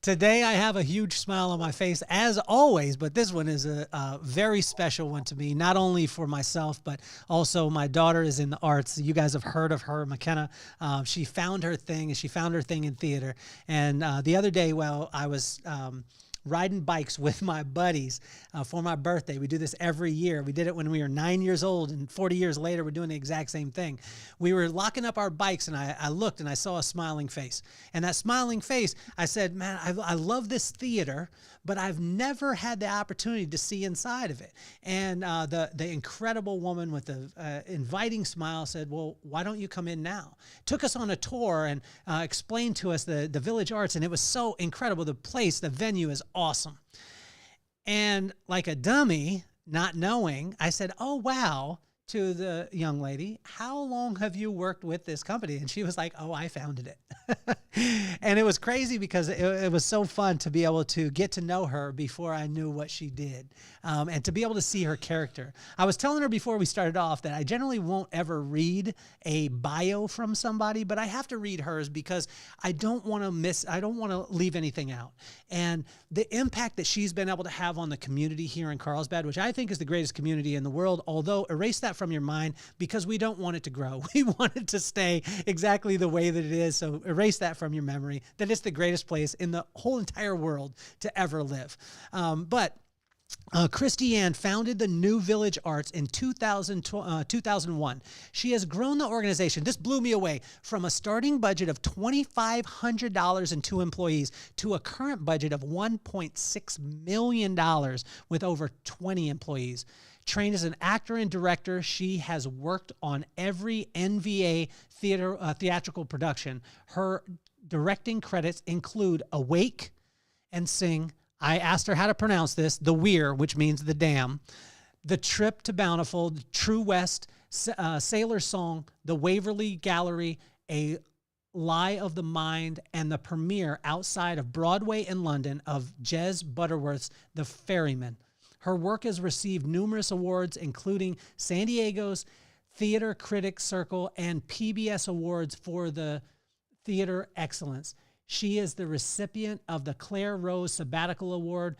Today I have a huge smile on my face as always, but this one is a very special one to me, not only for myself, but also my daughter is in the arts. You guys have heard of her, McKenna. She found her thing, and she found her thing in theater. And the other day, while I was riding bikes with my buddies for my birthday. We do this every year. We did it when we were 9 years old, and 40 years later, we're doing the exact same thing. We were locking up our bikes, and I looked, and I saw a smiling face. And that smiling face, I said, man, I love this theater, but I've never had the opportunity to see inside of it. And the incredible woman with the inviting smile said, well, why don't you come in now? Took us on a tour and explained to us the Village Arts, and it was so incredible. The place, the venue is awesome. And like a dummy, not knowing, I said, oh, wow, to the young lady, how long have you worked with this company? And she was like, oh, I founded it. And it was crazy because it was so fun to be able to get to know her before I knew what she did, and to be able to see her character. I was telling her before we started off that I generally won't ever read a bio from somebody, but I have to read hers because I don't want to leave anything out. And the impact that she's been able to have on the community here in Carlsbad, which I think is the greatest community in the world, although erase that from your mind because we don't want it to grow. We want it to stay exactly the way that it is. So erase that from your memory, that it's the greatest place in the whole entire world to ever live. But Kristianne founded the New Village Arts in 2001. She has grown the organization, this blew me away, from a starting budget of $2,500 and 2 employees to a current budget of $1.6 million with over 20 employees. Trained as an actor and director, she has worked on every NVA theatrical production. Her directing credits include Awake and Sing. I asked her how to pronounce this, the Weir, which means the dam, The Trip to Bountiful, True West, Sailor Song, the Waverly Gallery, A Lie of the Mind, and the premiere outside of Broadway in London of Jez Butterworth's The Ferryman. Her work has received numerous awards, including San Diego's Theater Critics Circle and PBS Awards for the Theater Excellence. She is the recipient of the Clare Rose Sabbatical Award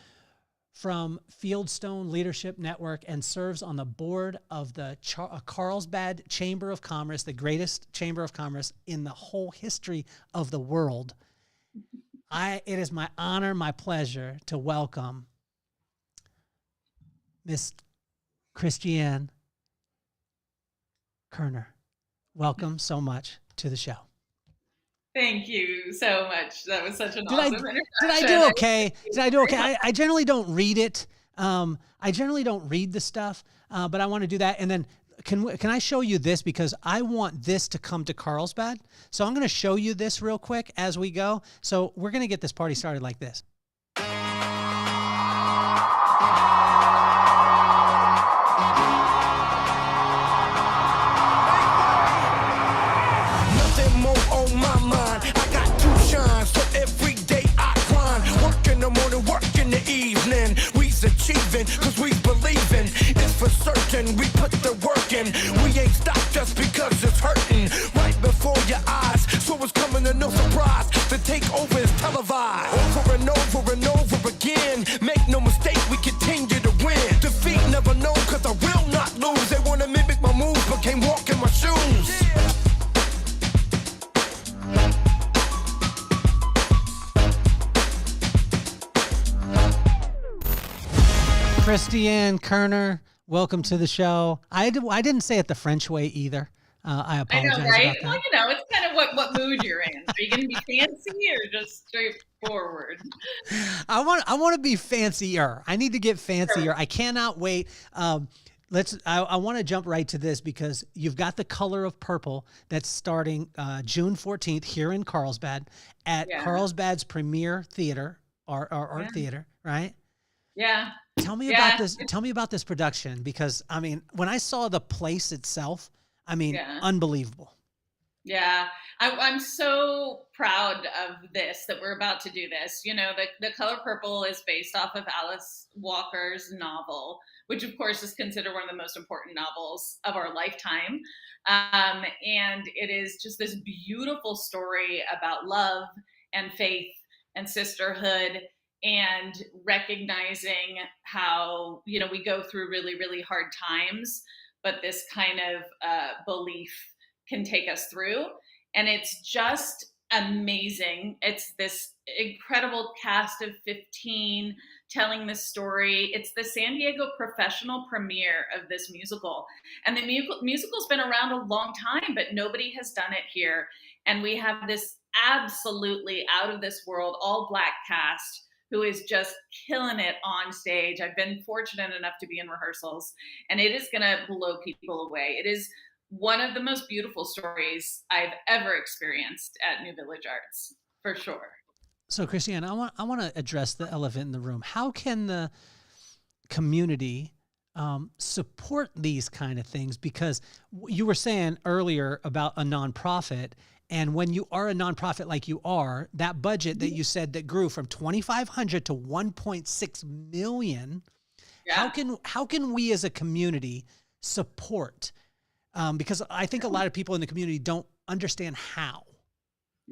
from Fieldstone Leadership Network and serves on the board of the Carlsbad Chamber of Commerce, the greatest chamber of commerce in the whole history of the world. It is my honor, my pleasure to welcome Miss Kristianne Kurner. Welcome so much to the show. Thank you so much. That was such an awesome introduction. Did I do okay? Did I do okay? I generally don't read it. I generally don't read the stuff, but I want to do that. And then can I show you this? Because I want this to come to Carlsbad. So I'm going to show you this real quick as we go. So we're going to get this party started like this. Achieving, cause we believing it's for certain. We put the work in. We ain't stopped just because it's hurting. Right before your eyes, so it's coming to no surprise. The takeover is televised. Over and over and over again. Make no mistake, we continue to win. Defeat never known, cause I will not lose. They wanna mimic my moves, but can't walk in my shoes. Kristianne Kurner, welcome to the show. I didn't say it the French way either. I apologize. I know, right? About that. Well, you know, it's kind of what mood you're in. Are you going to be fancy or just straightforward? I want to be fancier. I need to get fancier. Sure. I cannot wait. I want to jump right to this because you've got the Color of Purple that's starting June 14th here in Carlsbad at Carlsbad's premier theater, art theater, right? Yeah. Tell me about this. Tell me about this production because I mean, when I saw the place itself, I mean, unbelievable. Yeah, I'm so proud of this, that we're about to do this. You know, the Color Purple is based off of Alice Walker's novel, which of course is considered one of the most important novels of our lifetime. And it is just this beautiful story about love and faith and sisterhood, and recognizing how, we go through really, really hard times, but this kind of belief can take us through. And it's just amazing. It's this incredible cast of 15 telling this story. It's the San Diego professional premiere of this musical. And the musical's been around a long time, but nobody has done it here. And we have this absolutely out of this world, all Black cast who is just killing it on stage. I've been fortunate enough to be in rehearsals, and it is going to blow people away. It is one of the most beautiful stories I've ever experienced at New Village Arts, for sure. So, Kristianne, I want to address the elephant in the room. How can the community support these kind of things? Because you were saying earlier about a nonprofit, and when you are a nonprofit like you are, that budget that you said that grew from $2,500 to $1.6 million, yeah. How can we as a community support? Because I think a lot of people in the community don't understand how.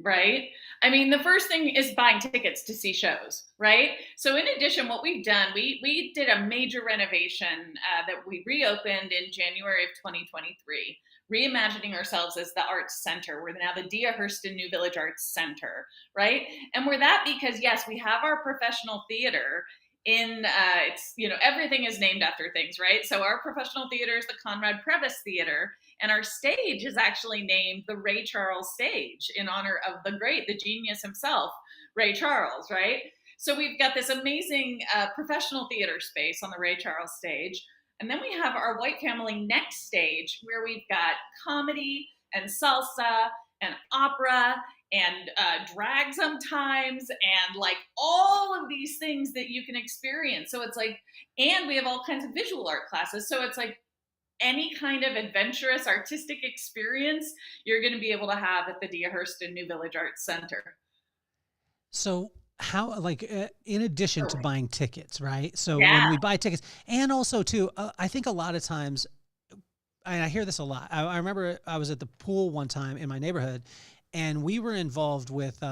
Right. I mean, the first thing is buying tickets to see shows, right? So in addition, what we've done, we did a major renovation that we reopened in January of 2023, reimagining ourselves as the Arts Center. We're now the Dia Hurston New Village Arts Center, right? And we're that because, yes, we have our professional theater in, everything is named after things, right? So our professional theater is the Conrad Previs Theater, and our stage is actually named the Ray Charles Stage in honor of the genius himself, Ray Charles, right? So we've got this amazing professional theater space on the Ray Charles Stage. And then we have our White Family Next stage, where we've got comedy and salsa and opera and drag sometimes, and like all of these things that you can experience. So it's like, and we have all kinds of visual art classes. So it's like any kind of adventurous artistic experience you're going to be able to have at the Dia Hurston New Village Arts Center. So how, like, in addition to buying tickets, right? So when we buy tickets, and also too, I think a lot of times, and I hear this a lot. I remember I was at the pool one time in my neighborhood, and we were involved with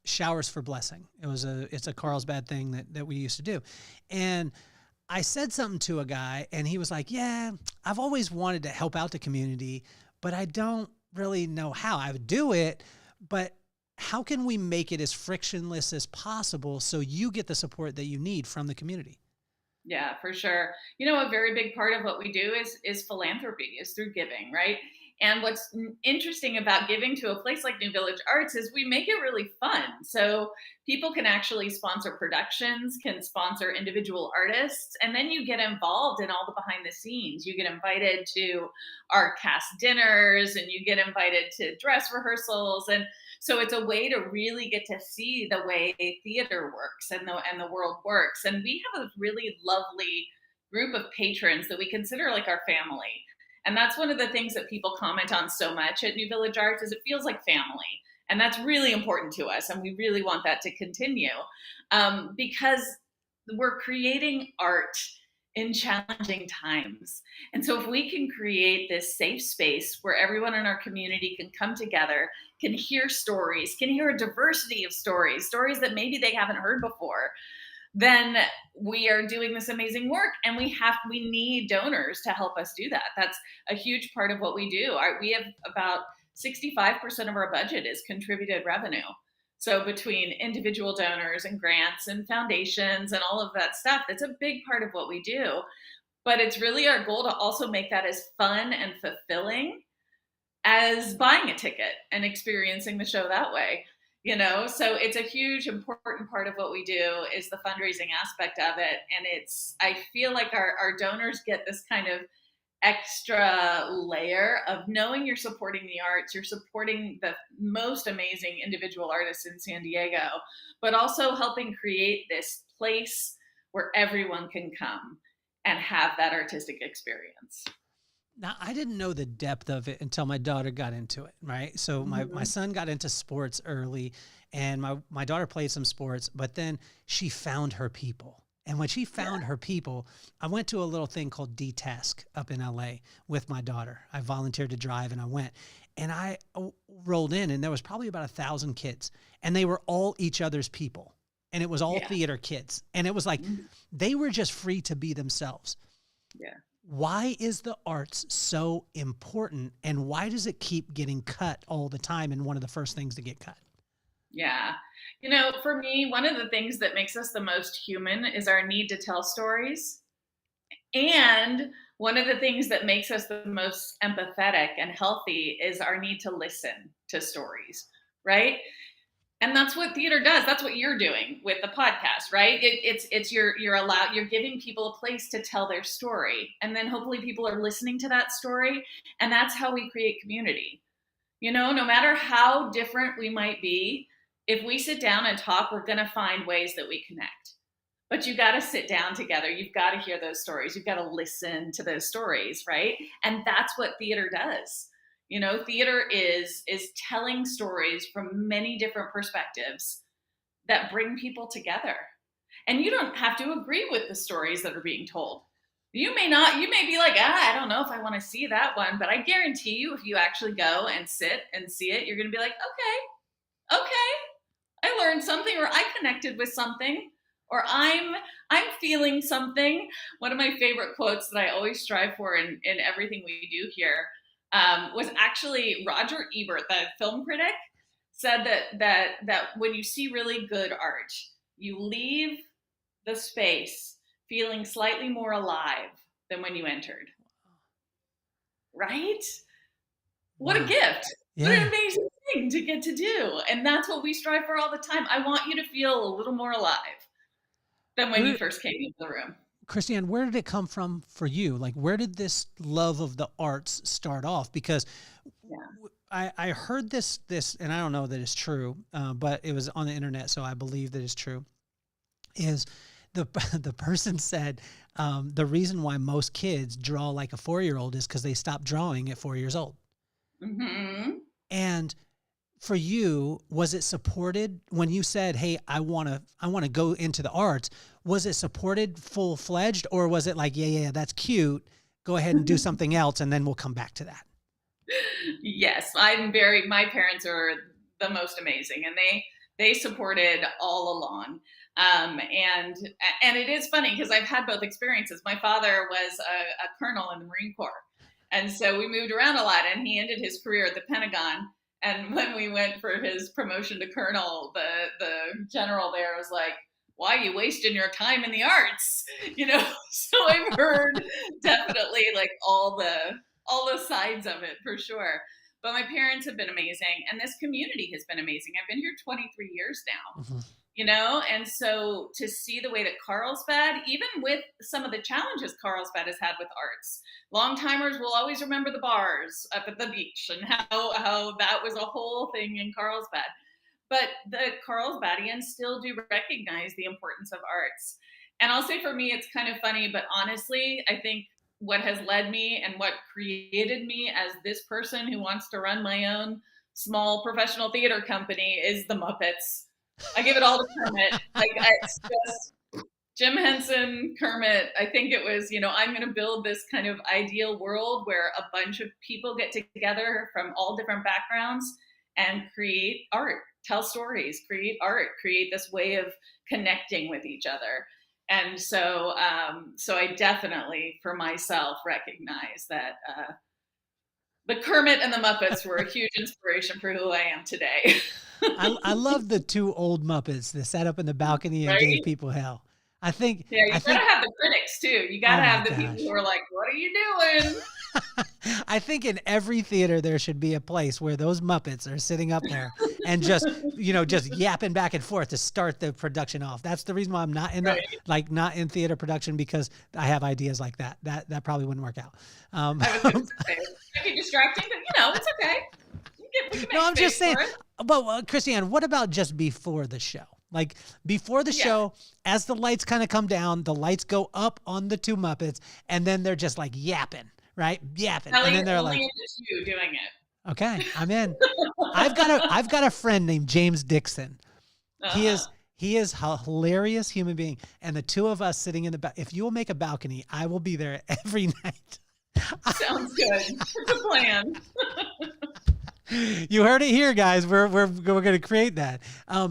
Showers for Blessing. It's a Carlsbad thing that we used to do. And I said something to a guy, and he was like, yeah, I've always wanted to help out the community, but I don't really know how. I would do it, but how can we make it as frictionless as possible so you get the support that you need from the community? Yeah, for sure. A very big part of what we do is philanthropy, is through giving, right? And what's interesting about giving to a place like New Village Arts is we make it really fun. So people can actually sponsor productions, can sponsor individual artists, and then you get involved in all the behind the scenes. You get invited to our cast dinners, and you get invited to dress rehearsals. And so it's a way to really get to see the way theater works and the world works. And we have a really lovely group of patrons that we consider like our family. And that's one of the things that people comment on so much at New Village Arts, is it feels like family. And that's really important to us. And we really want that to continue because we're creating art in challenging times. And so if we can create this safe space where everyone in our community can come together, can hear stories, can hear a diversity of stories that maybe they haven't heard before, then we are doing this amazing work, and we need donors to help us do that. That's a huge part of what we do. We have about 65% of our budget is contributed revenue. So between individual donors and grants and foundations and all of that stuff, that's a big part of what we do. But it's really our goal to also make that as fun and fulfilling as buying a ticket and experiencing the show that way. So it's a huge, important part of what we do is the fundraising aspect of it. And I feel like our donors get this kind of extra layer of knowing you're supporting the arts, you're supporting the most amazing individual artists in San Diego, but also helping create this place where everyone can come and have that artistic experience. Now, I didn't know the depth of it until my daughter got into it, right? So my son got into sports early, and my daughter played some sports, but then she found her people. And when she found her people, I went to a little thing called D-Task up in LA with my daughter. I volunteered to drive, and I went. and I rolled in, and there was probably about 1,000 kids, and they were all each other's people. And it was all theater kids. And it was like, they were just free to be themselves. Yeah. Why is the arts so important, and why does it keep getting cut all the time and one of the first things to get cut? Yeah. You know, for me, one of the things that makes us the most human is our need to tell stories. And one of the things that makes us the most empathetic and healthy is our need to listen to stories, right? And that's what theater does. That's what you're doing with the podcast, right? You're giving people a place to tell their story. And then hopefully people are listening to that story. And that's how we create community. You know, no matter how different we might be, if we sit down and talk, we're going to find ways that we connect. But you got to sit down together. You've got to hear those stories. You've got to listen to those stories, right? And that's what theater does. You know, theater is telling stories from many different perspectives that bring people together. And you don't have to agree with the stories that are being told. You may be like, I don't know if I want to see that one, but I guarantee you, if you actually go and sit and see it, you're going to be like, okay, I learned something, or I connected with something, or I'm feeling something. One of my favorite quotes that I always strive for in everything we do here was actually Roger Ebert, the film critic, said that when you see really good art, you leave the space feeling slightly more alive than when you entered. Right? What a gift. Yeah. What an amazing thing to get to do. And that's what we strive for all the time. I want you to feel a little more alive than when you first came into the room. Kristianne, where did it come from for you? Like, where did this love of the arts start off? Because I heard this, and I don't know that it's true, but it was on the internet, so I believe that it's true, is the person said the reason why most kids draw like a 4-year-old is because they stopped drawing at 4 years old. Mm-hmm. And for you, was it supported when you said, hey, I want to go into the arts? Was it supported full-fledged, or was it like, yeah, that's cute, go ahead and do something else, and then we'll come back to that? Yes, my parents are the most amazing, and they supported all along. And it is funny because I've had both experiences. My father was a colonel in the Marine Corps. And so we moved around a lot, and he ended his career at the Pentagon. And when we went for his promotion to colonel, the general there was like, why are you wasting your time in the arts? You know, so I've heard definitely like all the sides of it for sure. But my parents have been amazing, and this community has been amazing. I've been here 23 years now. Mm-hmm. You know, and so to see the way that Carlsbad, even with some of the challenges Carlsbad has had with arts, long-timers will always remember the bars up at the beach and how that was a whole thing in Carlsbad. But the Carlsbadians still do recognize the importance of arts. And I'll say for me, it's kind of funny, but honestly, I think what has led me and what created me as this person who wants to run my own small professional theater company is the Muppets. I give it all to Kermit. Like, it's just Jim Henson, Kermit. I think it was, you know, I'm going to build this kind of ideal world where a bunch of people get together from all different backgrounds and create art, tell stories, create art, create this way of connecting with each other. And so, so I definitely, for myself, recognize that the Kermit and the Muppets were a huge inspiration for who I am today. I love the two old Muppets that sat up in the balcony and gave people hell. I think. Yeah, you gotta have the critics too. You gotta have the people who are like, "What are you doing?" I think in every theater there should be a place where those Muppets are sitting up there and just yapping back and forth to start the production off. That's the reason why I'm not in not in theater production, because I have ideas like that. That probably wouldn't work out. I was going to say, it might be distracting, but it's okay. No, I'm just saying. But Kristianne, what about just before the show? Like before the show, as the lights kind of come down, the lights go up on the two Muppets, and then they're just like yapping, right? Yapping, Kelly, and then they're like, "It's you doing it." Okay, I'm in. I've got a friend named James Dixon. Uh-huh. He is a hilarious human being, and the two of us sitting in the if you will make a balcony, I will be there every night. Sounds good. It's a plan. You heard it here, guys. We're going to create that.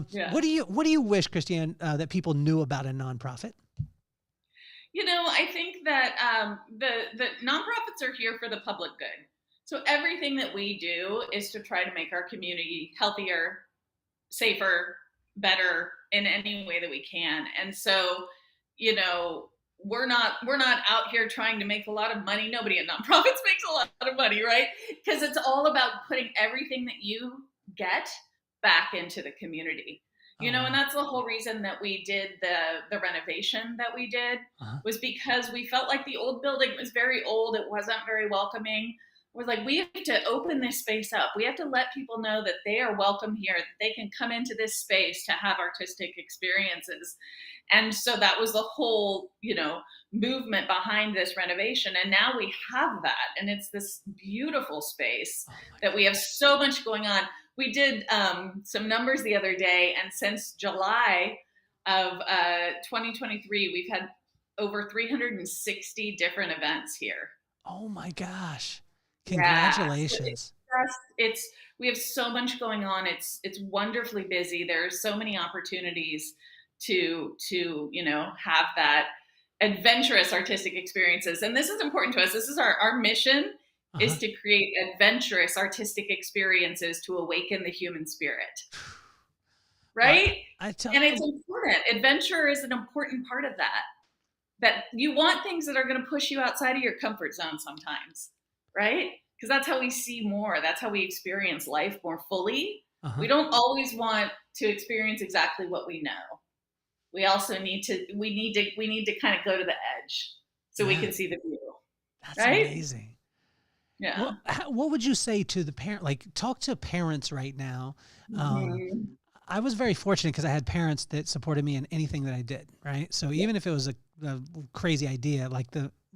Yeah. What do you wish, Kristianne, that people knew about a nonprofit? I think that the nonprofits are here for the public good. So everything that we do is to try to make our community healthier, safer, better in any way that we can. And so, we're not out here trying to make a lot of money. Nobody in nonprofits makes a lot of money, right? Because it's all about putting everything that you get back into the community. And that's the whole reason that we did the renovation that we did, was because we felt like the old building was very old. It wasn't very welcoming. It was like, we have to open this space up. We have to let people know that they are welcome here, that they can come into this space to have artistic experiences. And so that was the whole, movement behind this renovation. And now we have that. And it's this beautiful space that we have so much going on. We did some numbers the other day, and since July of 2023, we've had over 360 different events here. Oh my gosh. Congratulations. Yeah. We have so much going on. It's wonderfully busy. There's so many opportunities to have that adventurous artistic experiences. And this is important to us. This is our mission, is to create adventurous artistic experiences to awaken the human spirit. Right? And it's important. Adventure is an important part of that you want things that are going to push you outside of your comfort zone sometimes, right? Because that's how we see more. That's how we experience life more fully. We don't always want to experience exactly what we know. We also need to kind of go to the edge so we can see the view. That's right? Amazing. Yeah. What would you say to the parent? Like, talk to parents right now. I was very fortunate because I had parents that supported me in anything that I did. Right. So even if it was a crazy idea, like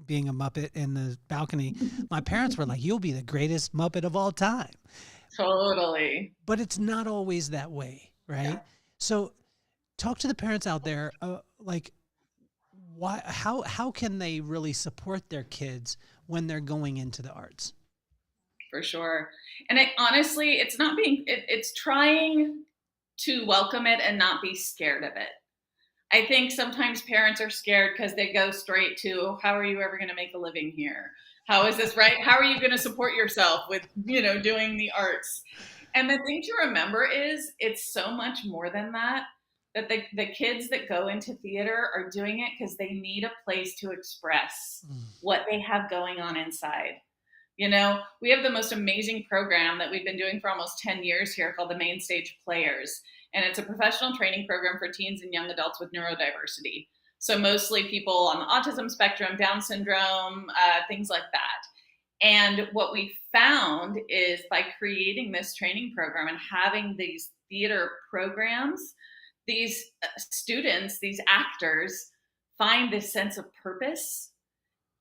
being a Muppet in the balcony, my parents were like, "You'll be the greatest Muppet of all time." Totally. But it's not always that way. Right. Yeah. So talk to the parents out there. How can they really support their kids when they're going into the arts? For sure. And honestly, it's trying to welcome it and not be scared of it. I think sometimes parents are scared because they go straight to, how are you ever going to make a living here? How is this right? How are you going to support yourself with, doing the arts? And the thing to remember is it's so much more than that the kids that go into theater are doing it because they need a place to express what they have going on inside. We have the most amazing program that we've been doing for almost 10 years here called the Main Stage Players. And it's a professional training program for teens and young adults with neurodiversity. So mostly people on the autism spectrum, Down syndrome, things like that. And what we found is by creating this training program and having these theater programs, these students, these actors, find this sense of purpose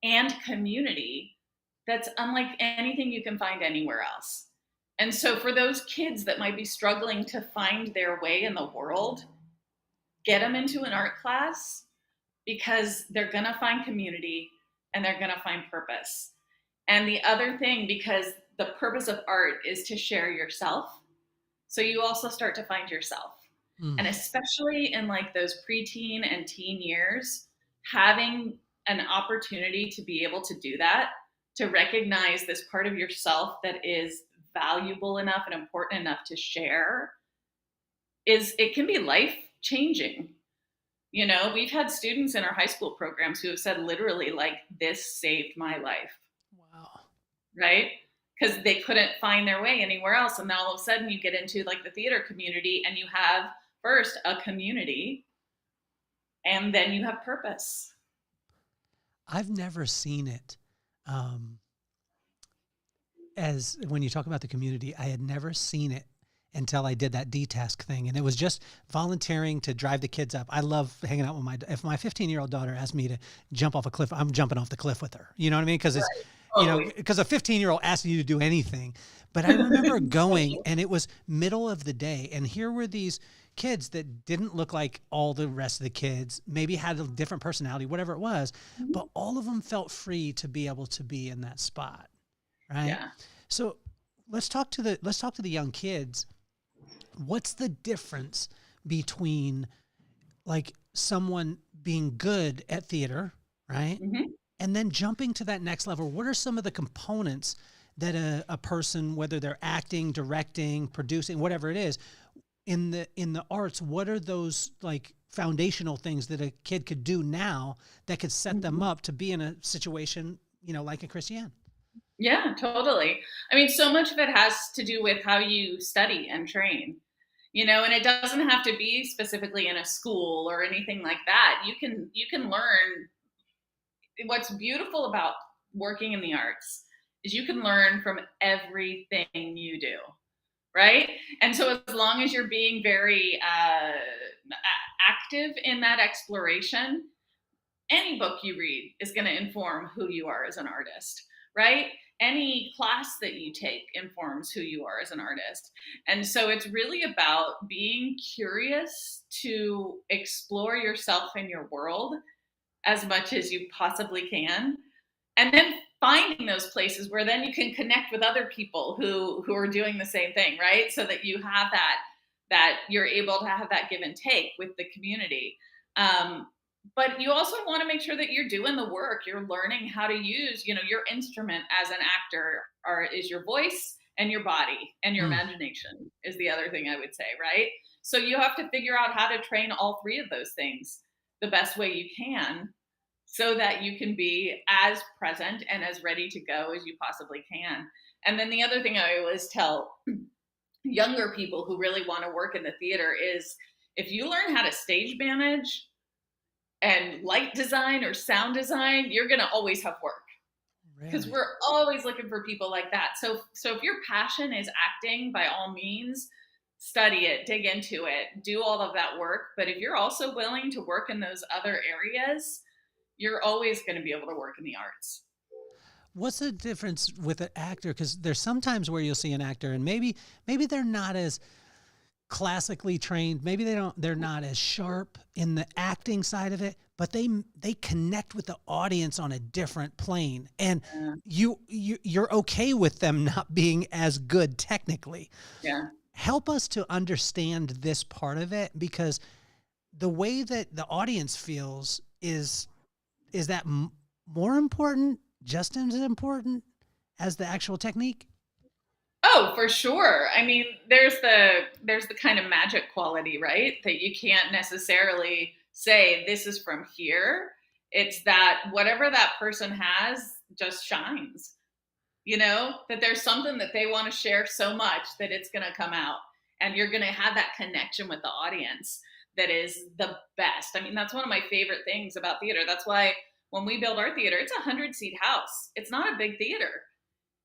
and community that's unlike anything you can find anywhere else. And so for those kids that might be struggling to find their way in the world, get them into an art class, because they're going to find community and they're going to find purpose. And the other thing, because the purpose of art is to share yourself, so you also start to find yourself. And especially in like those preteen and teen years, having an opportunity to be able to do that, to recognize this part of yourself that is valuable enough and important enough to share, it can be life changing. We've had students in our high school programs who have said literally, like, this saved my life. Wow. Right? Because they couldn't find their way anywhere else. And then all of a sudden you get into like the theater community and you have first a community and then you have purpose. I've never seen it. As when you talk about the community, I had never seen it until I did that D-task thing. And it was just volunteering to drive the kids up. I love hanging out with if my 15-year-old daughter asked me to jump off a cliff, I'm jumping off the cliff with her. You know what I mean? Because because a 15-year-old asking you to do anything. But I remember going, and it was middle of the day, and here were these kids that didn't look like all the rest of the kids, maybe had a different personality, whatever it was, but all of them felt free to be able to be in that spot. Right. Yeah. So let's talk to the young kids. What's the difference between like someone being good at theater, right? Mm-hmm. And then jumping to that next level? What are some of the components that a person, whether they're acting, directing, producing, whatever it is, in the arts, what are those like foundational things that a kid could do now that could set them up to be in a situation, like a Kristianne? Yeah, totally. I mean, so much of it has to do with how you study and train, and it doesn't have to be specifically in a school or anything like that. You can learn. What's beautiful about working in the arts is you can learn from everything you do, right? And so as long as you're being very active in that exploration, any book you read is going to inform who you are as an artist, right? Any class that you take informs who you are as an artist. And so it's really about being curious to explore yourself and your world as much as you possibly can. And then finding those places where then you can connect with other people who are doing the same thing, right? So that you have that you're able to have that give and take with the community. But you also want to make sure that you're doing the work. You're learning how to use, your instrument as an actor is your voice and your body, and your imagination is the other thing I would say, right? So you have to figure out how to train all three of those things the best way you can, so that you can be as present and as ready to go as you possibly can. And then the other thing I always tell younger people who really want to work in the theater is, if you learn how to stage manage and light design or sound design, you're going to always have work, because we're always looking for people like that. So if your passion is acting, by all means, study it, dig into it, do all of that work. But if you're also willing to work in those other areas, you're always going to be able to work in the arts. What's the difference with an actor? Because there's sometimes where you'll see an actor and maybe they're not as classically trained. Maybe they're not as sharp in the acting side of it, but they connect with the audience on a different plane. And you're okay with them not being as good technically. Yeah. Help us to understand this part of it, because the way that the audience feels is that more important, just as important as the actual technique? Oh, for sure. I mean, there's the kind of magic quality, right? That you can't necessarily say this is from here. It's that whatever that person has just shines, that there's something that they want to share so much that it's going to come out, and you're going to have that connection with the audience that is the best. I mean, that's one of my favorite things about theater. That's why when we build our theater, it's a 100-seat house. It's not a big theater.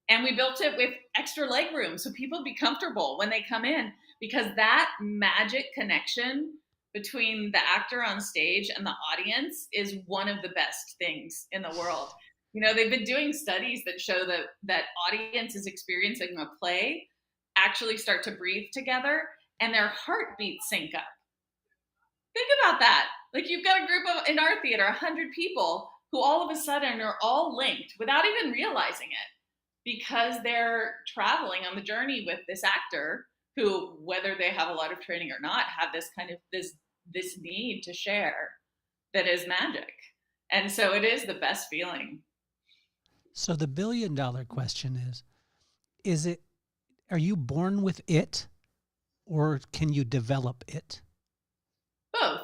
And we built it with extra leg room so people be comfortable when they come in, because that magic connection between the actor on stage and the audience is one of the best things in the world. They've been doing studies that show that audiences experiencing a play actually start to breathe together and their heartbeats sync up. Think about that. Like, you've got a group of, in our theater, 100 people who all of a sudden are all linked without even realizing it, because they're traveling on the journey with this actor who, whether they have a lot of training or not, have this kind of this need to share that is magic. And so it is the best feeling. So the $1 billion question are you born with it, or can you develop it? Both,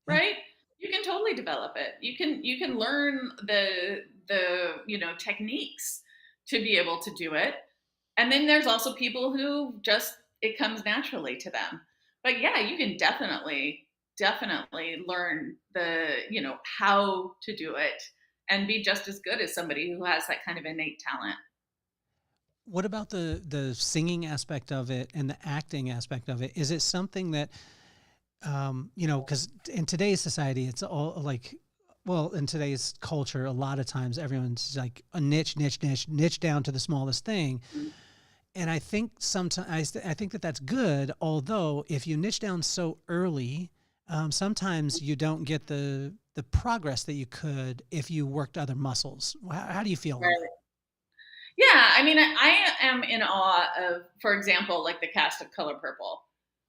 right? You can totally develop it. You can learn the techniques to be able to do it. And then there's also people who just, it comes naturally to them. But yeah, you can definitely learn how to do it and be just as good as somebody who has that kind of innate talent. What about the singing aspect of it and the acting aspect of it? Is it something that, because in today's society, it's all like, well, in today's culture, a lot of times everyone's like a niche down to the smallest thing. Mm-hmm. And I think sometimes, I think that that's good. Although if you niche down so early, sometimes you don't get the progress that you could if you worked other muscles. How do you feel? Right. Yeah, I mean, I am in awe of, for example, like the cast of Color Purple,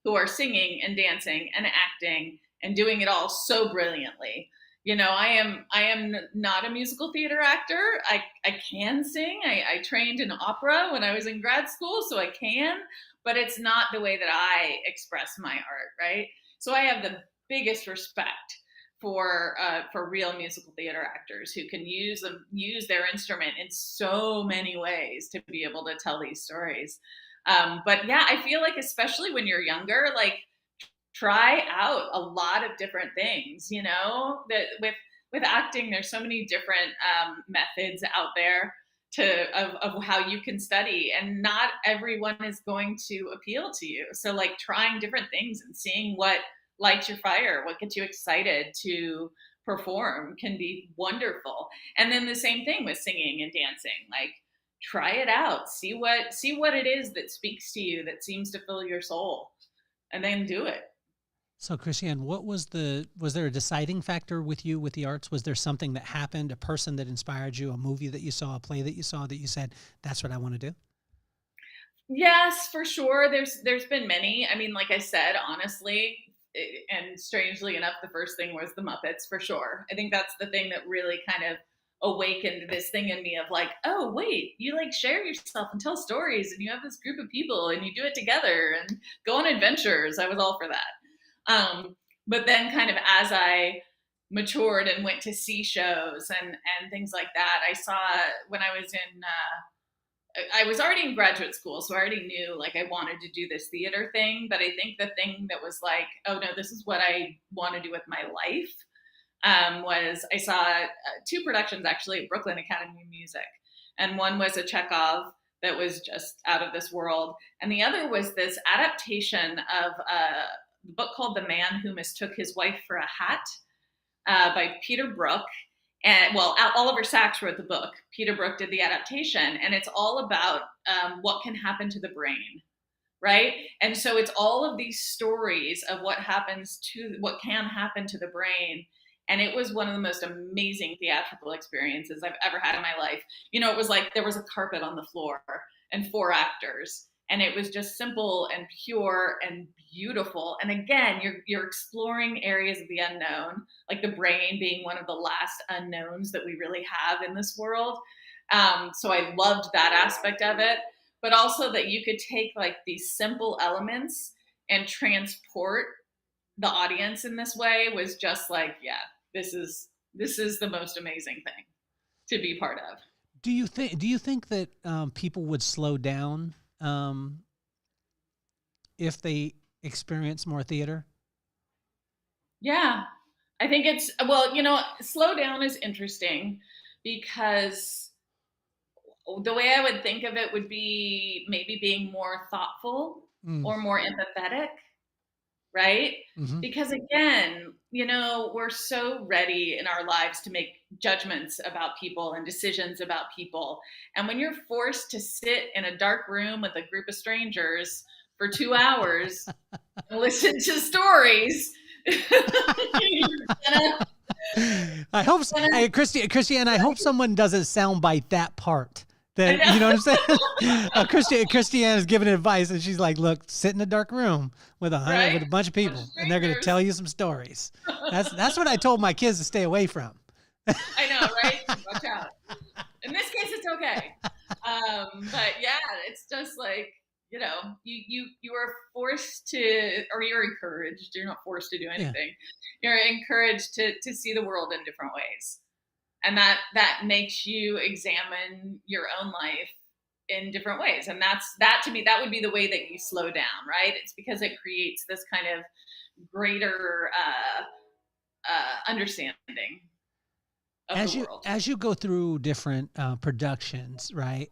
who are singing and dancing and acting and doing it all so brilliantly. You know, I am not a musical theater actor. I can sing. I trained in opera when I was in grad school, so I can, but it's not the way that I express my art, right? So I have the biggest respect for real musical theater actors who can use their instrument in so many ways to be able to tell these stories. But yeah, I feel like especially when you're younger, like try out a lot of different things. You know, that with acting, there's so many different methods out there of how you can study, and not everyone is going to appeal to you. So like trying different things and seeing what lights your fire, what gets you excited to perform can be wonderful. And then the same thing with singing and dancing. Like try it out, see what it is that speaks to you, that seems to fill your soul, and then do it. So Kristianne, was there a deciding factor with you with the arts? Was there something that happened, a person that inspired you, a movie that you saw, a play that you saw that you said, that's what I want to do? Yes, for sure. There's been many. I mean, like I said, honestly, and strangely enough, the first thing was the Muppets, for sure. I think that's the thing that really kind of awakened this thing in me of like, oh wait, you like share yourself and tell stories, and you have this group of people and you do it together and go on adventures. I was all for that. But then kind of as I matured and went to see shows and things like that, I saw when I was already in graduate school, so I already knew like I wanted to do this theater thing. But I think the thing that was like, oh no, this is what I want to do with my life, was I saw two productions actually at Brooklyn Academy of Music. And one was a Chekhov that was just out of this world. And the other was this adaptation of a book called The Man Who Mistook His Wife for a Hat, by Peter Brook. And well, Oliver Sacks wrote the book. Peter Brook did the adaptation, and it's all about what can happen to the brain, right? And so it's all of these stories of what can happen to the brain. And it was one of the most amazing theatrical experiences I've ever had in my life. You know, it was like there was a carpet on the floor and 4 actors, and it was just simple and pure and beautiful. And again, you're exploring areas of the unknown, like the brain being one of the last unknowns that we really have in this world. So I loved that aspect of it, but also that you could take like these simple elements and transport the audience in this way was just like, yeah, this is the most amazing thing to be part of. Do you think that people would slow down if they experience more theater? Yeah, I think it's, well, you know, slow down is interesting because the way I would think of it would be maybe being more thoughtful or more empathetic, right? Mm-hmm. Because again, you know, we're so ready in our lives to make judgments about people and decisions about people. And when you're forced to sit in a dark room with a group of strangers for 2 hours and listen to stories, I hope, Kristianne, I hope someone doesn't soundbite that part. That, you know what I'm saying? Kristianne is giving advice, and she's like, "Look, sit in a dark room with a bunch of people, and they're going to tell you some stories." That's what I told my kids to stay away from. I know, right? Watch out. In this case, it's okay. But yeah, it's just like, you know, you are forced to, or you're encouraged. You're not forced to do anything. Yeah. You're encouraged to see the world in different ways. And that makes you examine your own life in different ways. And that to me, that would be the way that you slow down, right? It's because it creates this kind of greater understanding of the world. As you go through different productions, right?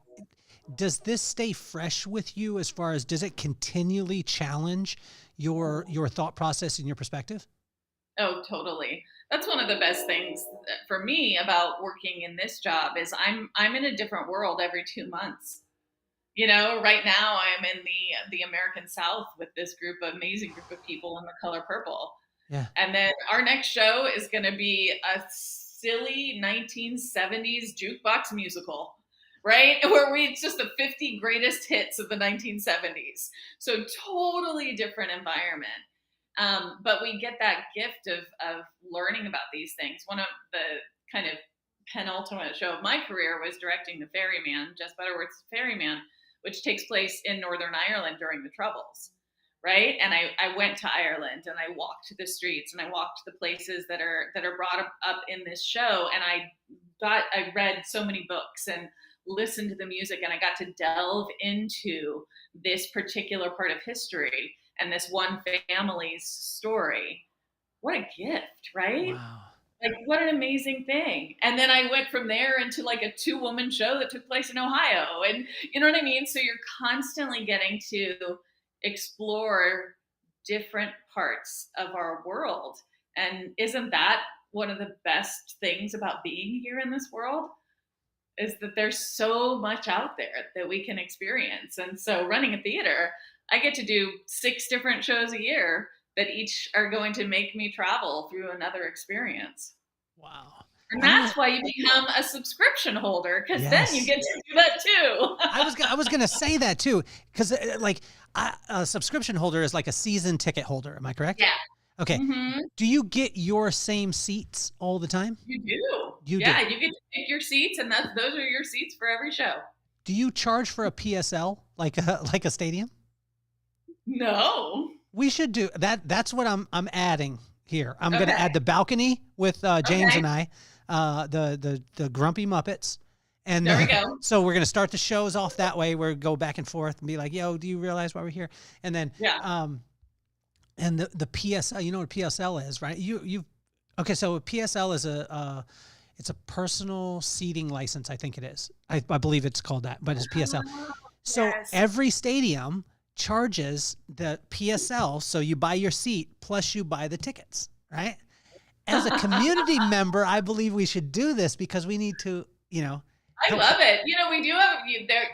Does this stay fresh with you as far as, does it continually challenge your thought process and your perspective? Oh, totally. That's one of the best things for me about working in this job is I'm in a different world every 2 months. You know, right now I'm in the American South with this amazing group of people in the color purple. Yeah. And then our next show is going to be a silly 1970s jukebox musical, right? Where it's just the 50 greatest hits of the 1970s. So totally different environment. But we get that gift of learning about these things. One of the kind of penultimate show of my career was directing the Ferryman, Jess Butterworth's Ferryman, which takes place in Northern Ireland during the Troubles, right? And I went to Ireland and I walked the streets and I walked the places that are brought up in this show. And I read so many books and listened to the music, and I got to delve into this particular part of history and this one family's story. What a gift, right? Wow. Like, what an amazing thing. And then I went from there into like a 2-woman show that took place in Ohio. And you know what I mean? So you're constantly getting to explore different parts of our world. And isn't that one of the best things about being here in this world? Is that there's so much out there that we can experience. And so running a theater, I get to do 6 different shows a year that each are going to make me travel through another experience. Wow. And that's why you become a subscription holder, because Yes. then you get to do that too. I was going to say that too, because a subscription holder is like a season ticket holder. Am I correct? Yeah. Okay. Mm-hmm. Do you get your same seats all the time? You do. You do. do. You get to pick your seats, and those are your seats for every show. Do you charge for a PSL like a stadium? No. We should do that. That's what I'm adding here. I'm going to Okay. add the balcony with James Okay. and I, the Grumpy Muppets. And There we go. So we're going to start the shows off that way. We're go back and forth and be like, yo, do you realize why we're here? And then, Yeah. and the PSL, you know what PSL is, right? Okay. So a PSL is it's a personal seating license. I think it is. I believe it's called that, but it's PSL. So Yes. every stadium charges the PSL, so you buy your seat plus you buy the tickets, right? As a community member, I believe we should do this because we need to, I love it. We do have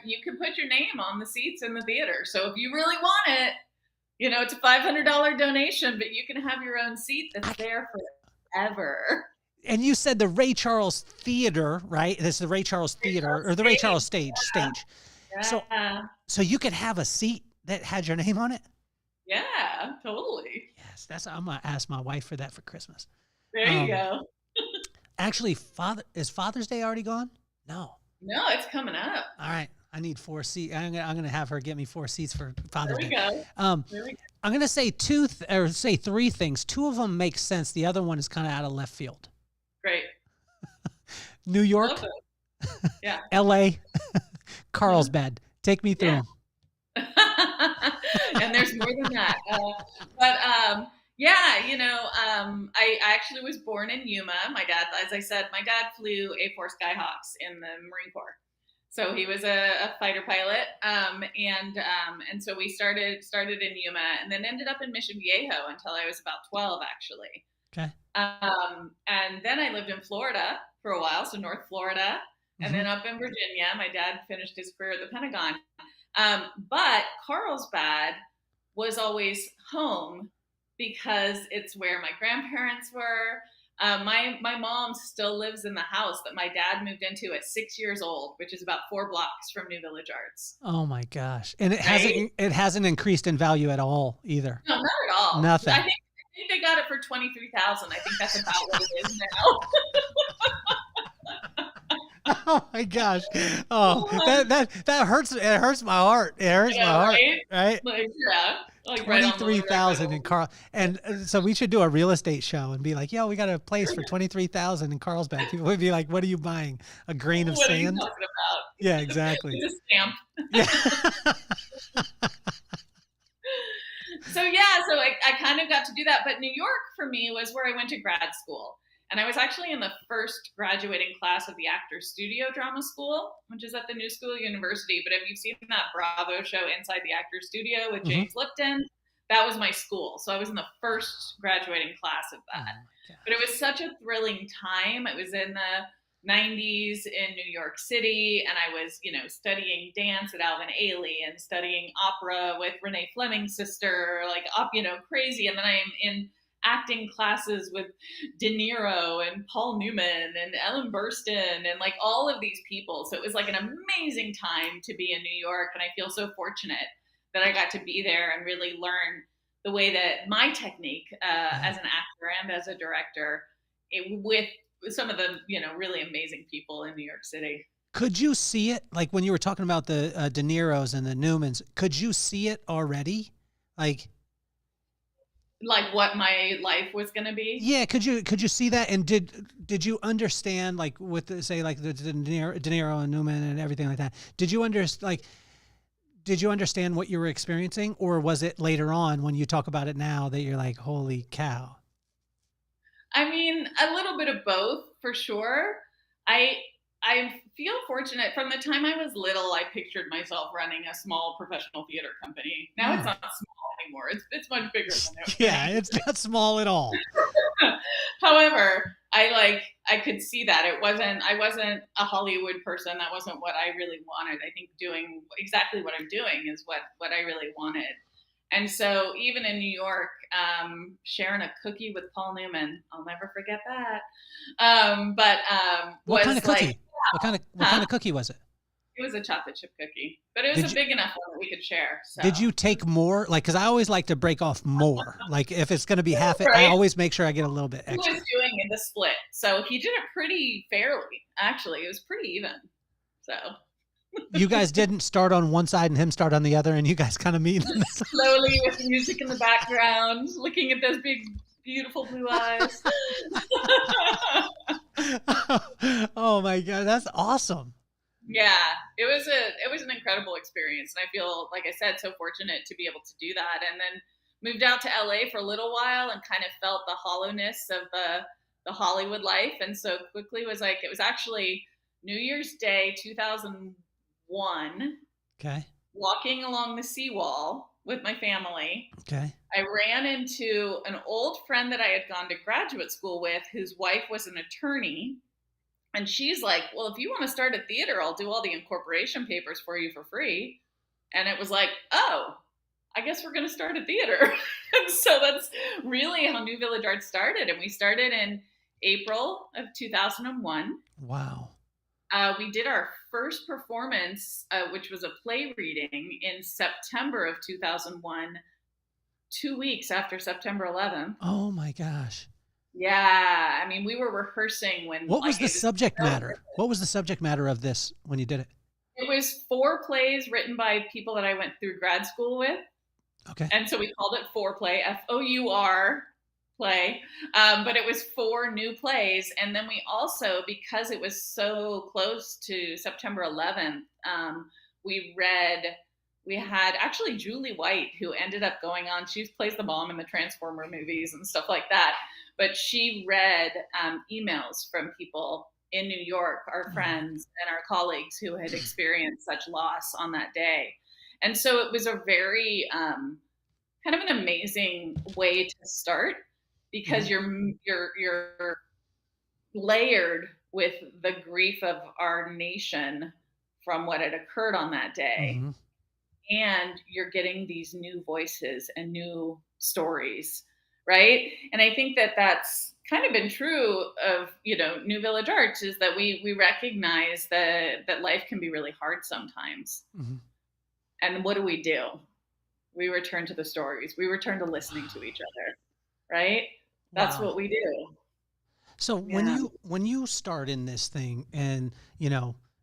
you can put your name on the seats in the theater. So if you really want it, it's a $500 donation, but you can have your own seat that's there forever. And you said the Ray Charles Theater, right? This is the Ray Charles Theater or the Ray Charles stage. Yeah. So you could have a seat that had your name on it? Yeah, totally. Yes, I'm going to ask my wife for that for Christmas. There you go. Actually, is Father's Day already gone? No, it's coming up. All right. I need 4 seats. I'm going to have her get me 4 seats for Father's Day. There we go. I'm going to say 3 things. 2 of them make sense. The other one is kind of out of left field. Great. New York, Love it. Yeah. LA, Carlsbad. Take me through them. And there's more than that. I actually was born in Yuma. My dad, as I said, flew A-4 Skyhawks in the Marine Corps. So he was a fighter pilot. And so we started in Yuma and then ended up in Mission Viejo until I was about 12, actually. Okay. And then I lived in Florida for a while, so North Florida, and then up in Virginia. My dad finished his career at the Pentagon. But Carlsbad was always home because it's where my grandparents were. My mom still lives in the house that my dad moved into at 6 years old, which is about 4 blocks from New Village Arts. Oh my gosh. And it hasn't increased in value at all either. No, not at all. Nothing. I think they got it for $23,000. I think that's about what it is now. Oh my gosh. Oh, that hurts. It hurts my heart. It hurts my heart. Right? Like 23,000 in Carl. And so we should do a real estate show and be like, yo, we got a place for 23,000 in Carlsbad. People would be like, what are you buying? A grain of what sand? Are you talking about? Yeah, exactly. It's a stamp. Yeah. So I kind of got to do that. But New York for me was where I went to grad school. And I was actually in the first graduating class of the Actors Studio Drama School, which is at the New School University. But if you've seen that Bravo show Inside the Actors Studio with James Lipton, that was my school. So I was in the first graduating class of that. But it was such a thrilling time. It was in the 90s in New York City. And I was, studying dance at Alvin Ailey and studying opera with Renee Fleming's sister, crazy. And then I'm in acting classes with De Niro and Paul Newman and Ellen Burstyn and like all of these people. So it was like an amazing time to be in New York. And I feel so fortunate that I got to be there and really learn the way that my technique as an actor and as a director with some of the, really amazing people in New York City. Could you see it? Like when you were talking about the De Niros and the Newmans, could you see it already? Like what my life was going to be? Yeah. Could you see that? And did you understand, like with the, say like the De Niro and Newman and everything like that? Did you understand what you were experiencing, or was it later on when you talk about it now that you're like, holy cow? I mean, a little bit of both for sure. I feel fortunate. From the time I was little, I pictured myself running a small professional theater company. Now it's not small anymore. It's much bigger than it was. Yeah, it's not small at all. However, I could see that I wasn't a Hollywood person. That wasn't what I really wanted. I think doing exactly what I'm doing is what I really wanted. And so even in New York, sharing a cookie with Paul Newman, I'll never forget that. What kind of cookie? What kind of cookie was it? It was a chocolate chip cookie, but it was a big enough one that we could share. So. Did you take more? Like, because I always like to break off more. Like, if it's going to be half it, right. I always make sure I get a little bit extra. He was doing the split, so he did it pretty fairly. Actually, it was pretty even. So. You guys didn't start on one side and him start on the other, and you guys kind of meet slowly with the music in the background, looking at those big, beautiful blue eyes. Oh my God, that's awesome. Yeah, it was an incredible experience, and I feel, like I said, so fortunate to be able to do that. And then moved out to LA for a little while and kind of felt the hollowness of the Hollywood life, and so quickly was like, it was actually New Year's Day 2001. Okay. Walking along the seawall with my family. Okay. I ran into an old friend that I had gone to graduate school with, whose wife was an attorney. And she's like, well, if you want to start a theater, I'll do all the incorporation papers for you for free. And it was like, oh, I guess we're going to start a theater. And so that's really how New Village Arts started. And we started in April of 2001. Wow. We did our first performance, which was a play reading, in September of 2001, 2 weeks after September 11th. Oh my gosh. Yeah. I mean, we were rehearsing when... What was the subject matter? What was the subject matter of this when you did it? It was 4 plays written by people that I went through grad school with. Okay. And so we called it Four-Play, F-O-U-R play. But it was 4 new plays. And then we also, because it was so close to September 11th, we had actually Julie White, who ended up going on, she plays the mom in the Transformer movies and stuff like that. But she read emails from people in New York, our friends and our colleagues who had experienced such loss on that day. And so it was a very kind of an amazing way to start, because you're layered with the grief of our nation from what had occurred on that day. Mm-hmm. And you're getting these new voices and new stories, right? And I think that that's kind of been true of, New Village Arts, is that we recognize that life can be really hard sometimes. Mm-hmm. And what do? We return to the stories. We return to listening to each other, right? That's what we do. So when you start in this thing, and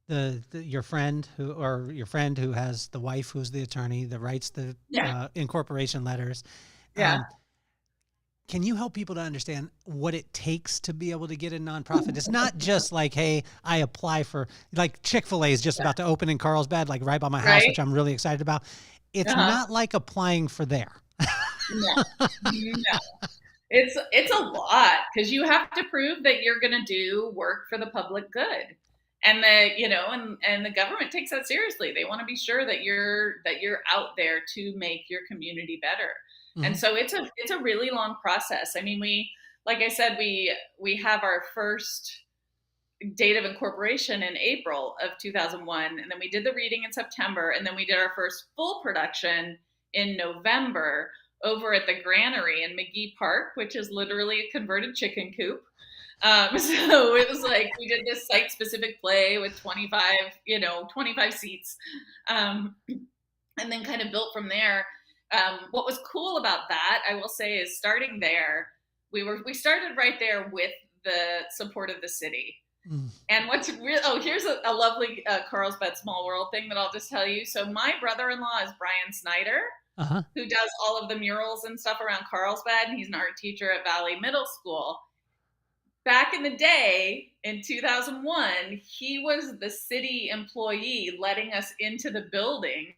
your friend who has the wife who's the attorney that writes the incorporation letters. Yeah. Can you help people to understand what it takes to be able to get a nonprofit? It's not just like, hey, I apply for, like, Chick-fil-A is just about to open in Carlsbad, like right by my house, which I'm really excited about. It's not like applying for there. No. It's a lot, because you have to prove that you're going to do work for the public good. And the government takes that seriously. They want to be sure that you're out there to make your community better. Mm-hmm. And so it's a really long process. I mean, like I said, we have our first date of incorporation in April of 2001, and then we did the reading in September, and then we did our first full production in November, over at the Granary in McGee Park, which is literally a converted chicken coop. So it was like we did this site-specific play with 25 seats, and then kind of built from there. What was cool about that, I will say, is starting there, we started right there with the support of the city. And what's real? Here's a lovely Carlsbad Small World thing that I'll just tell you. So my brother-in-law is Brian Snyder, who does all of the murals and stuff around Carlsbad, and he's an art teacher at Valley Middle School. Back in the day, in 2001, he was the city employee letting us into the building,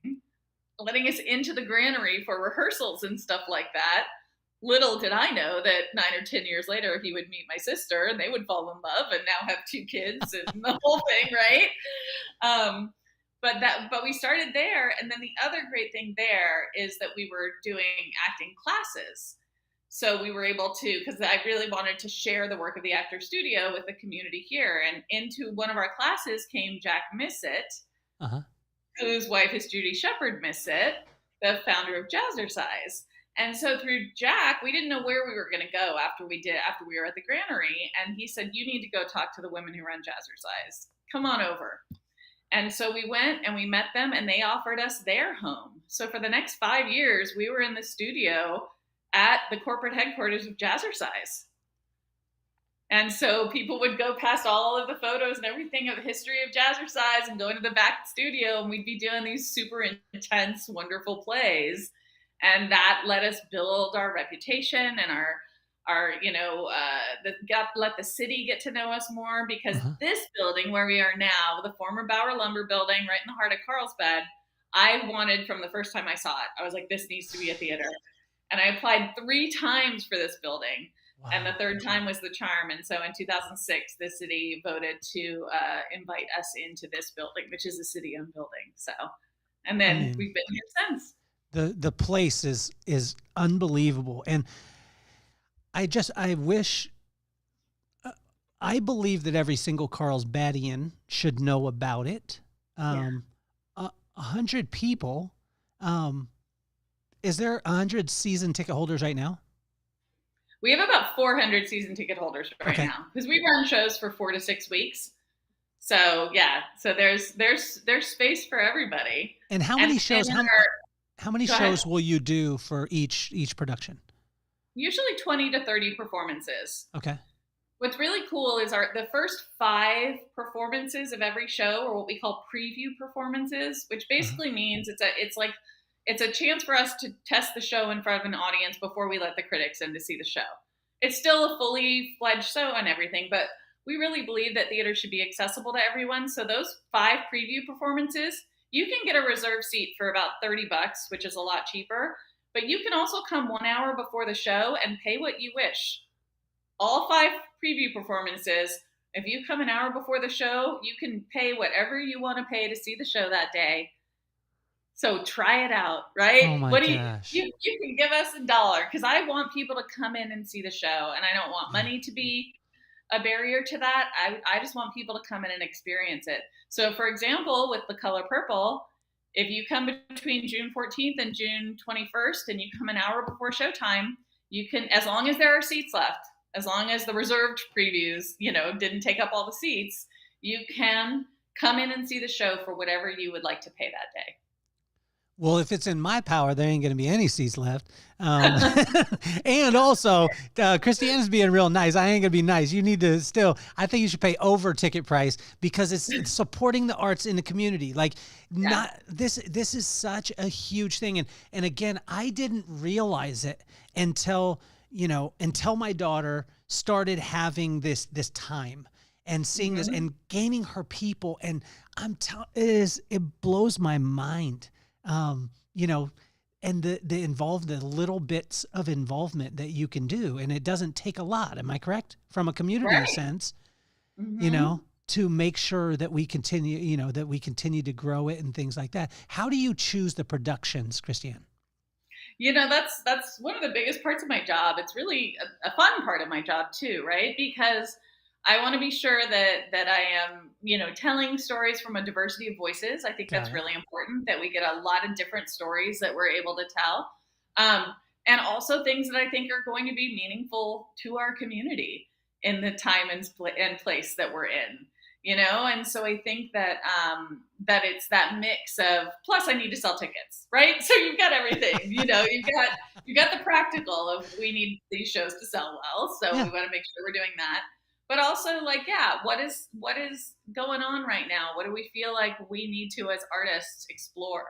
letting us into the Granary for rehearsals and stuff like that. Little did I know that 9 or 10 years later, he would meet my sister and they would fall in love and now have 2 kids and the whole thing, right? But we started there. And then the other great thing there is that we were doing acting classes. So we were able to, because I really wanted to share the work of the Actor Studio with the community here. And into one of our classes came Jack Missett, whose wife is Judy Shepard Missett, the founder of Jazzercise. And so through Jack, we didn't know where we were going to go after we were at the Granary. And he said, you need to go talk to the women who run Jazzercise. Come on over. And so we went and we met them and they offered us their home. So for the next 5 years, we were in the studio at the corporate headquarters of Jazzercise. And so people would go past all of the photos and everything of the history of Jazzercise and go into the back studio and we'd be doing these super intense, wonderful plays. And that let us build our reputation and let the city get to know us more, because this building where we are now, the former Bauer Lumber Building right in the heart of Carlsbad, I wanted from the first time I saw it. I was like, this needs to be a theater. And I applied 3 times for this building. Wow. And the 3rd time was the charm. And so in 2006, the city voted to invite us into this building, which is a city-owned building. So, and then we've been here since. The place is unbelievable. And I believe that every single Carlsbadian should know about it. 100 people. Is there 100 season ticket holders right now? We have about 400 season ticket holders right now, because we run shows for 4 to 6 weeks. So yeah, so there's space for everybody. And how many shows? How many shows will you do for each production? Usually 20 to 30 performances. Okay. What's really cool is the first 5 performances of every show are what we call preview performances, which basically means it's a chance for us to test the show in front of an audience before we let the critics in to see the show. It's still a fully fledged show and everything, but we really believe that theater should be accessible to everyone. So those 5 preview performances, you can get a reserve seat for about $30, which is a lot cheaper, but you can also come 1 hour before the show and pay what you wish. All 5 preview performances, if you come an hour before the show, you can pay whatever you want to pay to see the show that day. So try it out, right? Oh my gosh. You can give us $1, because I want people to come in and see the show, and I don't want money to be a barrier to that. I just want people to come in and experience it. So for example, with The Color Purple, if you come between June 14th and June 21st and you come an hour before showtime, you can, as long as there are seats left, as long as the reserved previews, didn't take up all the seats, you can come in and see the show for whatever you would like to pay that day. Well, if it's in my power, there ain't going to be any seats left. And also, Kristianne's being real nice. I ain't going to be nice. You need to I think you should pay over ticket price, because it's supporting the arts in the community. This is such a huge thing. And again, I didn't realize it until my daughter started having this time and seeing this and gaining her people. And it blows my mind. And the little bits of involvement that you can do, and it doesn't take a lot. Am I correct? From a community sense, to make sure that we continue, to grow it and things like that. How do you choose the productions, Kristianne? That's one of the biggest parts of my job. It's really a fun part of my job too, right? Because I want to be sure that I am, telling stories from a diversity of voices. I think that's really important, that we get a lot of different stories that we're able to tell. and also things that I think are going to be meaningful to our community in the time and place that we're in, And so I think that that it's that mix of, plus I need to sell tickets, right? So you've got everything, you've got the practical of, we need these shows to sell well, so we want to make sure we're doing that. But also, what is going on right now? What do we feel like we need to, as artists, explore?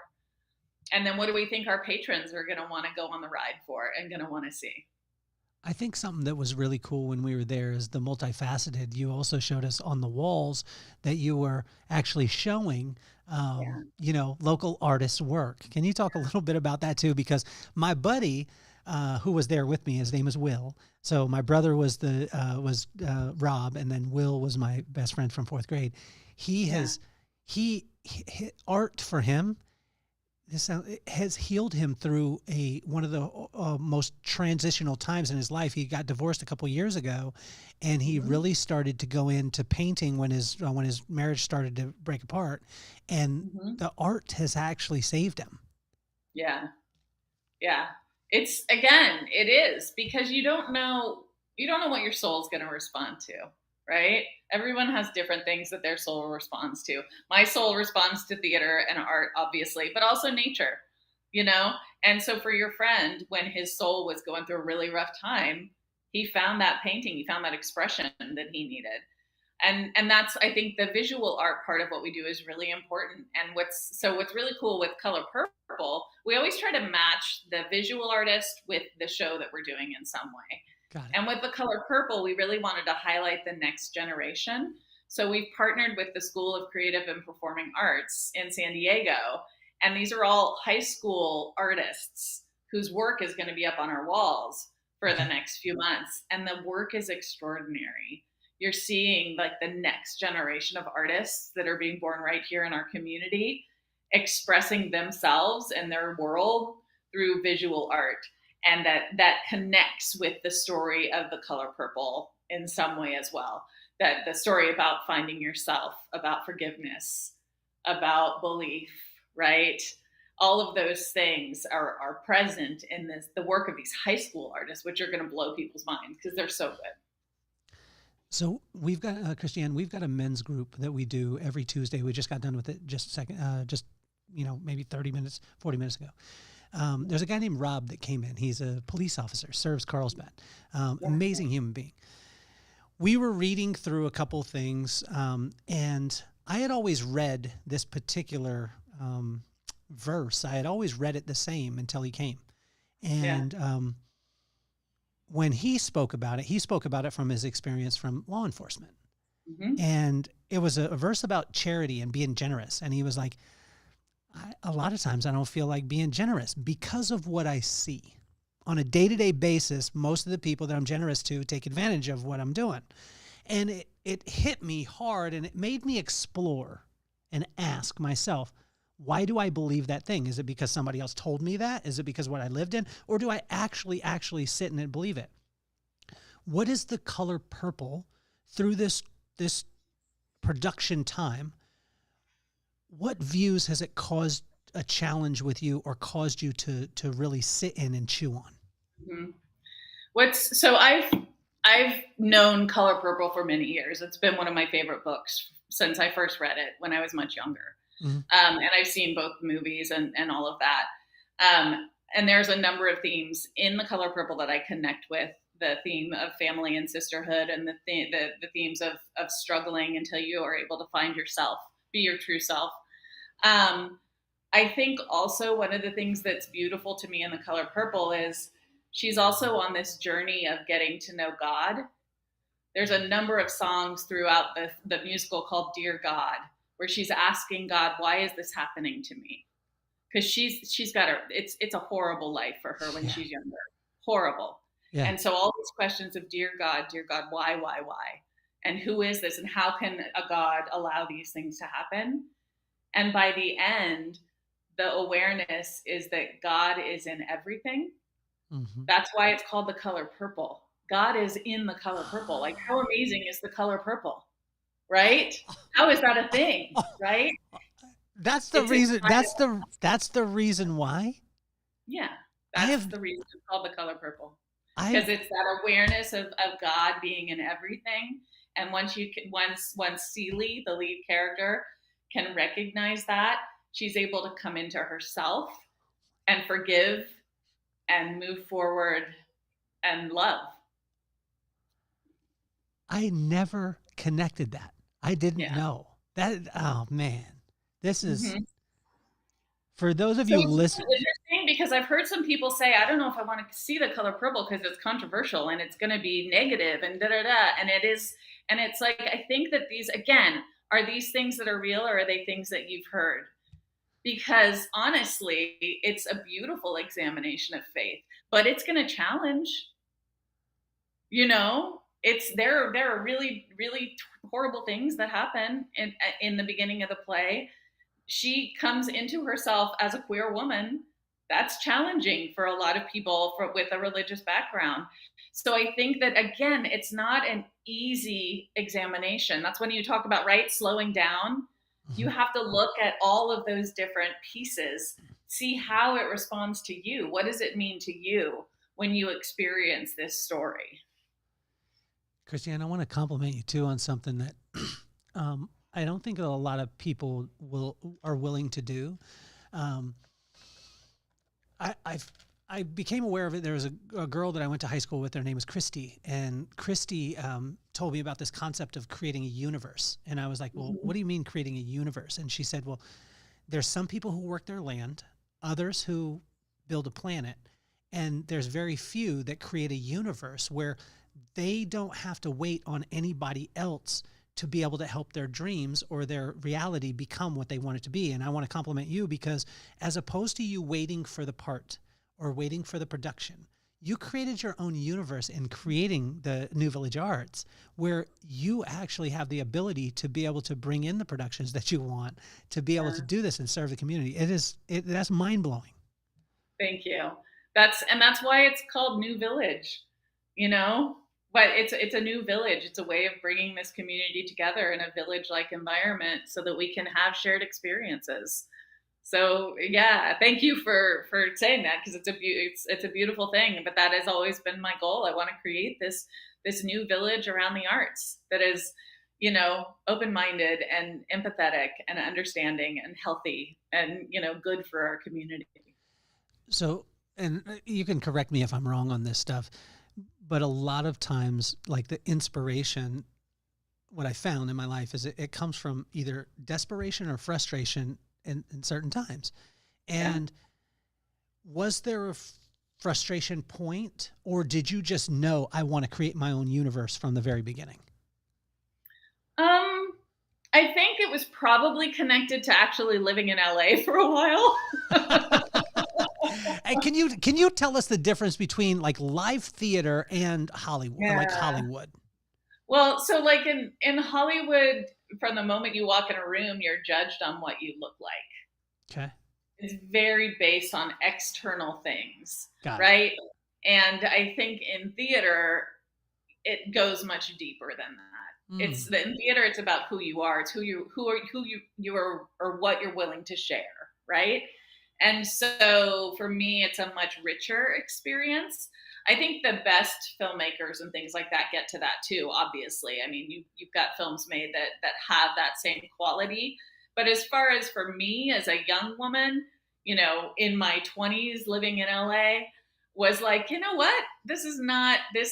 And then what do we think our patrons are going to want to go on the ride for and going to want to see? I think something that was really cool when we were there is the multifaceted. You also showed us on the walls that you were actually showing, local artists' work. Can you talk a little bit about that too? Because my buddy, who was there with me, his name is Will. So my brother was Rob, and then Will was my best friend from 4th grade. He art for him. This has healed him through one of the most transitional times in his life. He got divorced a couple years ago, and he really started to go into painting when his marriage started to break apart, and the art has actually saved him. Yeah. It is, because you don't know what your soul's going to respond to. Right? Everyone has different things that their soul responds to. My soul responds to theater and art, obviously, but also nature, And so for your friend, when his soul was going through a really rough time, he found that painting, he found that expression that he needed. And that's, I think, the visual art part of what we do is really important. And what's really cool with Color Purple, we always try to match the visual artist with the show that we're doing in some way. And with the Color Purple, we really wanted to highlight the next generation. So we've partnered with the School of Creative and Performing Arts in San Diego. And these are all high school artists whose work is going to be up on our walls for the next few months. And the work is extraordinary. You're seeing the next generation of artists that are being born right here in our community, expressing themselves and their world through visual art. And that connects with the story of the Color Purple in some way as well. That the story about finding yourself, about forgiveness, about belief, right? All of those things are present in the work of these high school artists, which are going to blow people's minds because they're so good. So we've got, Kristianne, we've got a men's group that we do every Tuesday. We just got done with it just a second, maybe 30 minutes, 40 minutes ago. There's a guy named Rob that came in. He's a police officer, serves Carlsbad. Amazing human being. We were reading through a couple things, and I had always read this particular verse. I had always read it the same until he came. And when he spoke about it from his experience from law enforcement. And it was a verse about charity and being generous. And he was like, a lot of times I don't feel like being generous because of what I see. On a day-to-day basis, most of the people that I'm generous to take advantage of what I'm doing. And it hit me hard, and it made me explore and ask myself, why do I believe that thing? Is it because somebody else told me that? Is it because what I lived in? Or do I actually sit in it and believe it? What is the Color Purple through this production time? What views has it caused a challenge with you or caused you to really sit in and chew on? So I've known Color Purple for many years. It's been one of my favorite books since I first read it when I was much younger. And I've seen both movies and all of that. And there's a number of themes in the Color Purple that I connect with. The theme of family and sisterhood, and the themes of struggling until you are able to find yourself, be your true self. I think also one of the things that's beautiful to me in the Color Purple is she's also on this journey of getting to know God. There's a number of songs throughout the musical called Dear God, where she's asking God, why is this happening to me? Because she's got it's a horrible life for her when she's younger. Horrible. Yeah. And so all these questions of dear God, why? And who is this? And how can a God allow these things to happen? And by the end, the awareness is that God is in everything. That's why it's called the Color Purple. God is in the Color Purple. Like, how amazing is the Color Purple, right? How is that a thing, right? That's the reason. That's the reason why. Yeah. That's the reason it's called the color purple. Because it's that awareness of God being in everything. And once Celie, the lead character, can recognize that, she's able to come into herself and forgive and move forward and love. I never connected that. I didn't know that. Oh man, this is for those of you listening. It's interesting because I've heard some people say, I don't know if I want to see the color purple because it's controversial and it's going to be negative and and it is. And it's like, I think that these, again, are these things that are real, or are they things that you've heard? Because honestly, it's a beautiful examination of faith, but it's going to challenge, there are really, really horrible things that happen in the beginning of the play. She comes into herself as a queer woman. That's challenging for a lot of people with a religious background. So I think that, again, it's not an easy examination. That's when you talk about, slowing down. You have to look at all of those different pieces, see how it responds to you. What does it mean to you when you experience this story? Kristianne, I want to compliment you too on something that I don't think a lot of people are willing to do. I became aware of it. There was a girl that I went to high school with. Her name was Christy, and Christy told me about this concept of creating a universe. And I was like, well, what do you mean creating a universe? And she said, well, there's some people who work their land, others who build a planet, and there's very few that create a universe where they don't have to wait on anybody else to be able to help their dreams or their reality become what they want it to be. And I want to compliment you because as opposed to you waiting for the part or waiting for the production, you created your own universe in creating the New Village Arts, where you actually have the ability to be able to bring in the productions that you want, to be able to do this and serve the community. That's mind-blowing. Thank you. That's why it's called New Village, but it's a new village. It's a way of bringing this community together in a village-like environment so that we can have shared experiences. So thank you for saying that, because it's a beautiful thing. But that has always been my goal. I want to create this new village around the arts that is, open-minded and empathetic and understanding and healthy and good for our community. So, and you can correct me if I'm wrong on this stuff, but a lot of times, like the inspiration, what I found in my life is it comes from either desperation or frustration in certain times. And was there a frustration point, or did you just know I want to create my own universe from the very beginning? I think it was probably connected to actually living in LA for a while. And can you tell us the difference between like live theater and Hollywood, like Hollywood? Well, so like in Hollywood, from the moment you walk in a room, you're judged on what you look like. Okay. It's very based on external things, Got right? It. And I think in theater, it goes much deeper than that. In theater, it's about who you are. It's who you are, or what you're willing to share, right? And so for me, it's a much richer experience. I think the best filmmakers and things like that get to that too, obviously. I mean, you've got films made that have that same quality. But as far as for me as a young woman, in my 20s living in LA, was like, you know what? This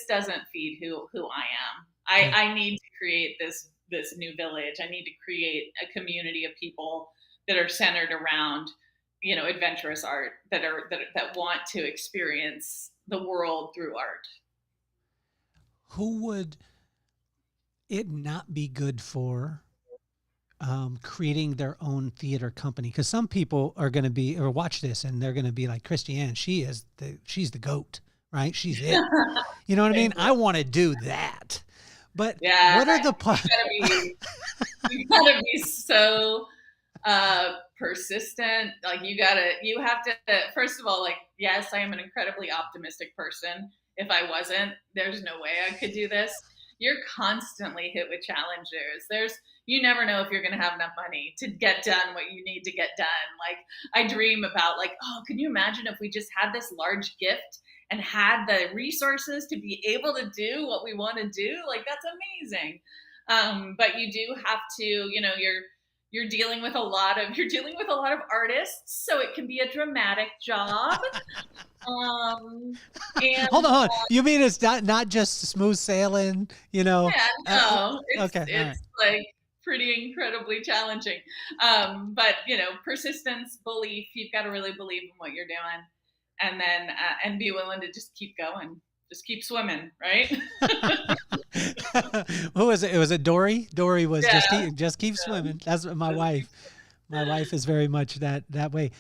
doesn't feed who I am. I need to create this new village. I need to create a community of people that are centered around adventurous art, that want to experience the world through art. Who would it not be good for creating their own theater company? Because some people are going to be, or watch this, and they're going to be like, Kristianne, she's the GOAT, right? She's it. You know what I mean? I want to do that. But what are the parts? You gotta be so persistent. Like you have to, first of all, like, yes, I am an incredibly optimistic person. If I wasn't, there's no way I could do this. you're constantly hit with challenges. You never know if you're going to have enough money to get done what you need to get done. Like, I dream about, like, oh, can you imagine if we just had this large gift and had the resources to be able to do what we want to do? Like, that's amazing. But you do have to, you're dealing with a lot of artists, so it can be a dramatic job. And Hold on. You mean it's not just smooth sailing, Yeah, no, okay, it's like pretty incredibly challenging. But persistence, belief, you've got to really believe in what you're doing, and then and be willing to just keep going. Just keep swimming, right? Who was it? It was Dory. Dory was just keep swimming. That's what my wife. My wife is very much that way.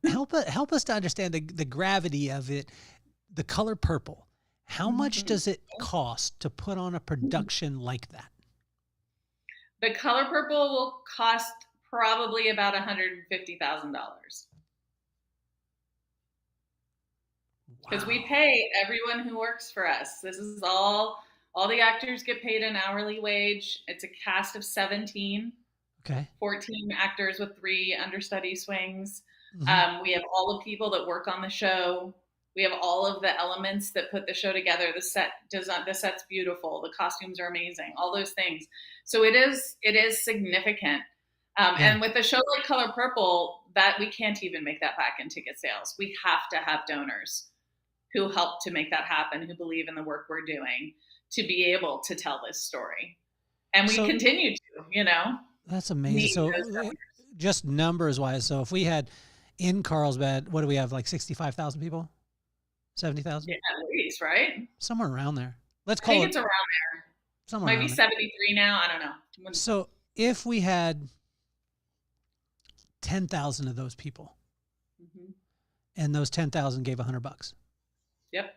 Help us to understand the gravity of it. The color purple. How much does it cost to put on a production like that? The color purple will cost probably about $150,000. Because we pay everyone who works for us. This is all the actors get paid an hourly wage. It's a cast of 17. Okay. 14 actors with 3 understudy swings. Mm-hmm. We have all the people that work on the show. We have all of the elements that put the show together. The set's beautiful. The costumes are amazing. All those things. So it is significant. And with a show like Color Purple, that we can't even make that back in ticket sales. We have to have donors who help to make that happen, who believe in the work we're doing to be able to tell this story. And we continue to, That's amazing. So just numbers wise, so if we had in Carlsbad, what do we have, like 65,000 people? 70,000? Yeah, at least, right? Somewhere around there. I think it's around there. Somewhere maybe 73 now. I don't know. So if we had 10,000 of those people, and those 10,000 gave $100. Yep.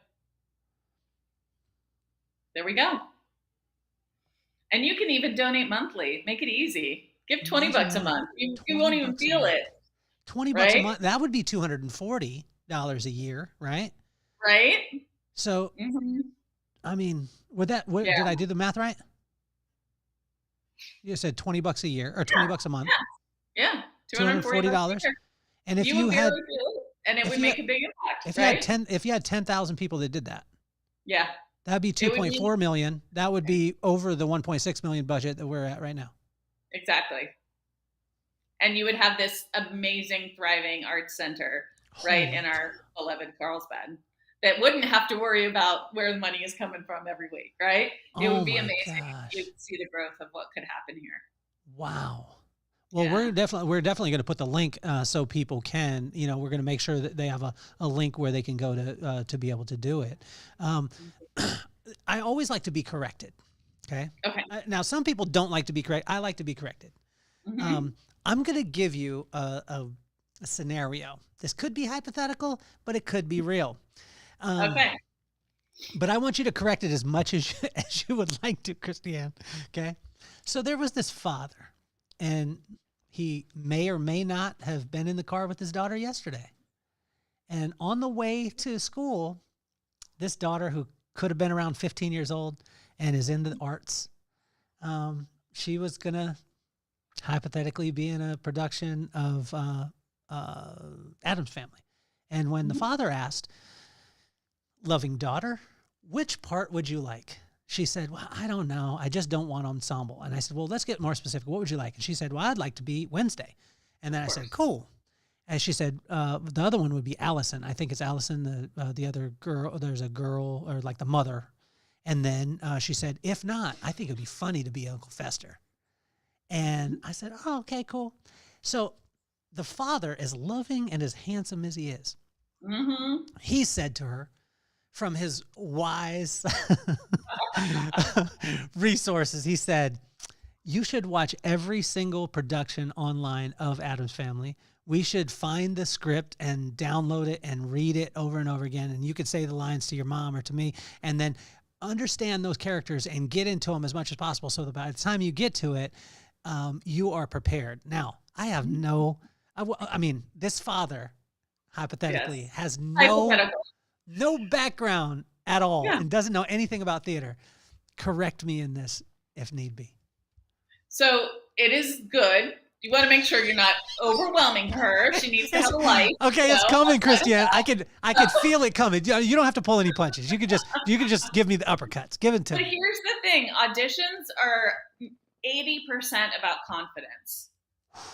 There we go. And you can even donate monthly. Make it easy. Give $20 a month. You won't even feel it. $20 a month. That would be $240 a year, right? Right. So, I mean, did I do the math right? You said $20 a year or $20 a month. Yeah. $240. And if you had, and it would make a big impact. If you had 10,000 people that did that. Yeah. That'd be 2.4 million. That would be over the 1.6 million budget that we're at right now. Exactly. And you would have this amazing, thriving arts center in our beloved Carlsbad that wouldn't have to worry about where the money is coming from every week, right? It would be amazing. You would see the growth of what could happen here. Wow. Well, we're definitely going to put the link so people can, we're going to make sure that they have a link where they can go to be able to do it. I always like to be corrected. Okay. Now, some people don't like to be corrected. I like to be corrected. I'm going to give you a scenario. This could be hypothetical, but it could be real. But I want you to correct it as much as you would like to, Kristianne. Okay. So there was this father, and he may or may not have been in the car with his daughter yesterday. And on the way to school, this daughter, who could have been around 15 years old and is in the arts, she was going to hypothetically be in a production of Addams Family. And when the father asked, "Loving daughter, which part would you like?" She said, "Well, I don't know. I just don't want ensemble." And I said, "Well, let's get more specific. What would you like?" And she said, "Well, I'd like to be Wednesday." And then I said, "Cool." And she said, the other one would be Allison. I think it's Allison, the other girl. There's a girl, or like the mother. And then she said, "If not, I think it'd be funny to be Uncle Fester." And I said, "Oh, okay, cool." So the father, as loving and as handsome as he is, he said to her, from his wise resources, he said, "You should watch every single production online of Addams Family. We should find the script and download it and read it over and over again. And you could say the lines to your mom or to me, and then understand those characters and get into them as much as possible, so that by the time you get to it, you are prepared." Now, I have this father, hypothetically, has no background at all and doesn't know anything about theater. correct me in this if need be. So it is good. You want to make sure you're not overwhelming her. She needs to have a life. Okay, it's coming, Kristianne. I could feel it coming. You don't have to pull any punches. You could just give me the uppercuts. Give it to But me. here's the thing: auditions are 80% about confidence,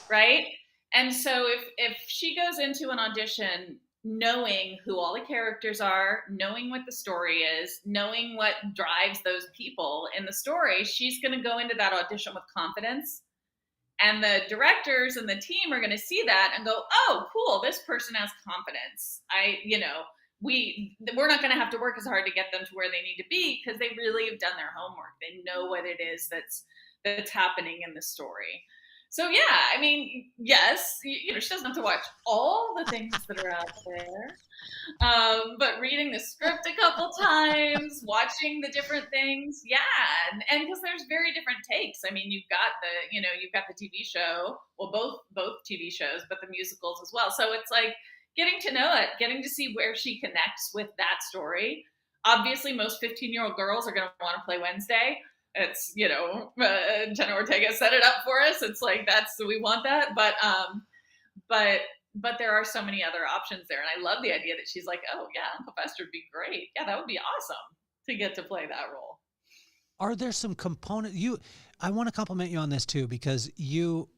right? And so if she goes into an audition knowing who all the characters are, knowing what the story is, knowing what drives those people in the story, she's going to go into that audition with confidence. And the directors and the team are going to see that and go, oh, cool, this person has confidence. We're not going to have to work as hard to get them to where they need to be because they really have done their homework. They know what it is that's happening in the story. So yeah, I mean, yes, she doesn't have to watch all the things that are out there, but reading the script a couple times, watching the different things, yeah, and because there's very different takes. I mean, you've got the TV show, well, both TV shows, but the musicals as well. So it's like getting to know it, getting to see where she connects with that story. Obviously, most 15-year-old girls are going to want to play Wednesday. It's, Jenna Ortega set it up for us. It's like, we want that. But there are so many other options there. And I love the idea that she's like, oh yeah, Uncle Fester would be great. Yeah, that would be awesome to get to play that role. Are there some components I want to compliment you on this too, because you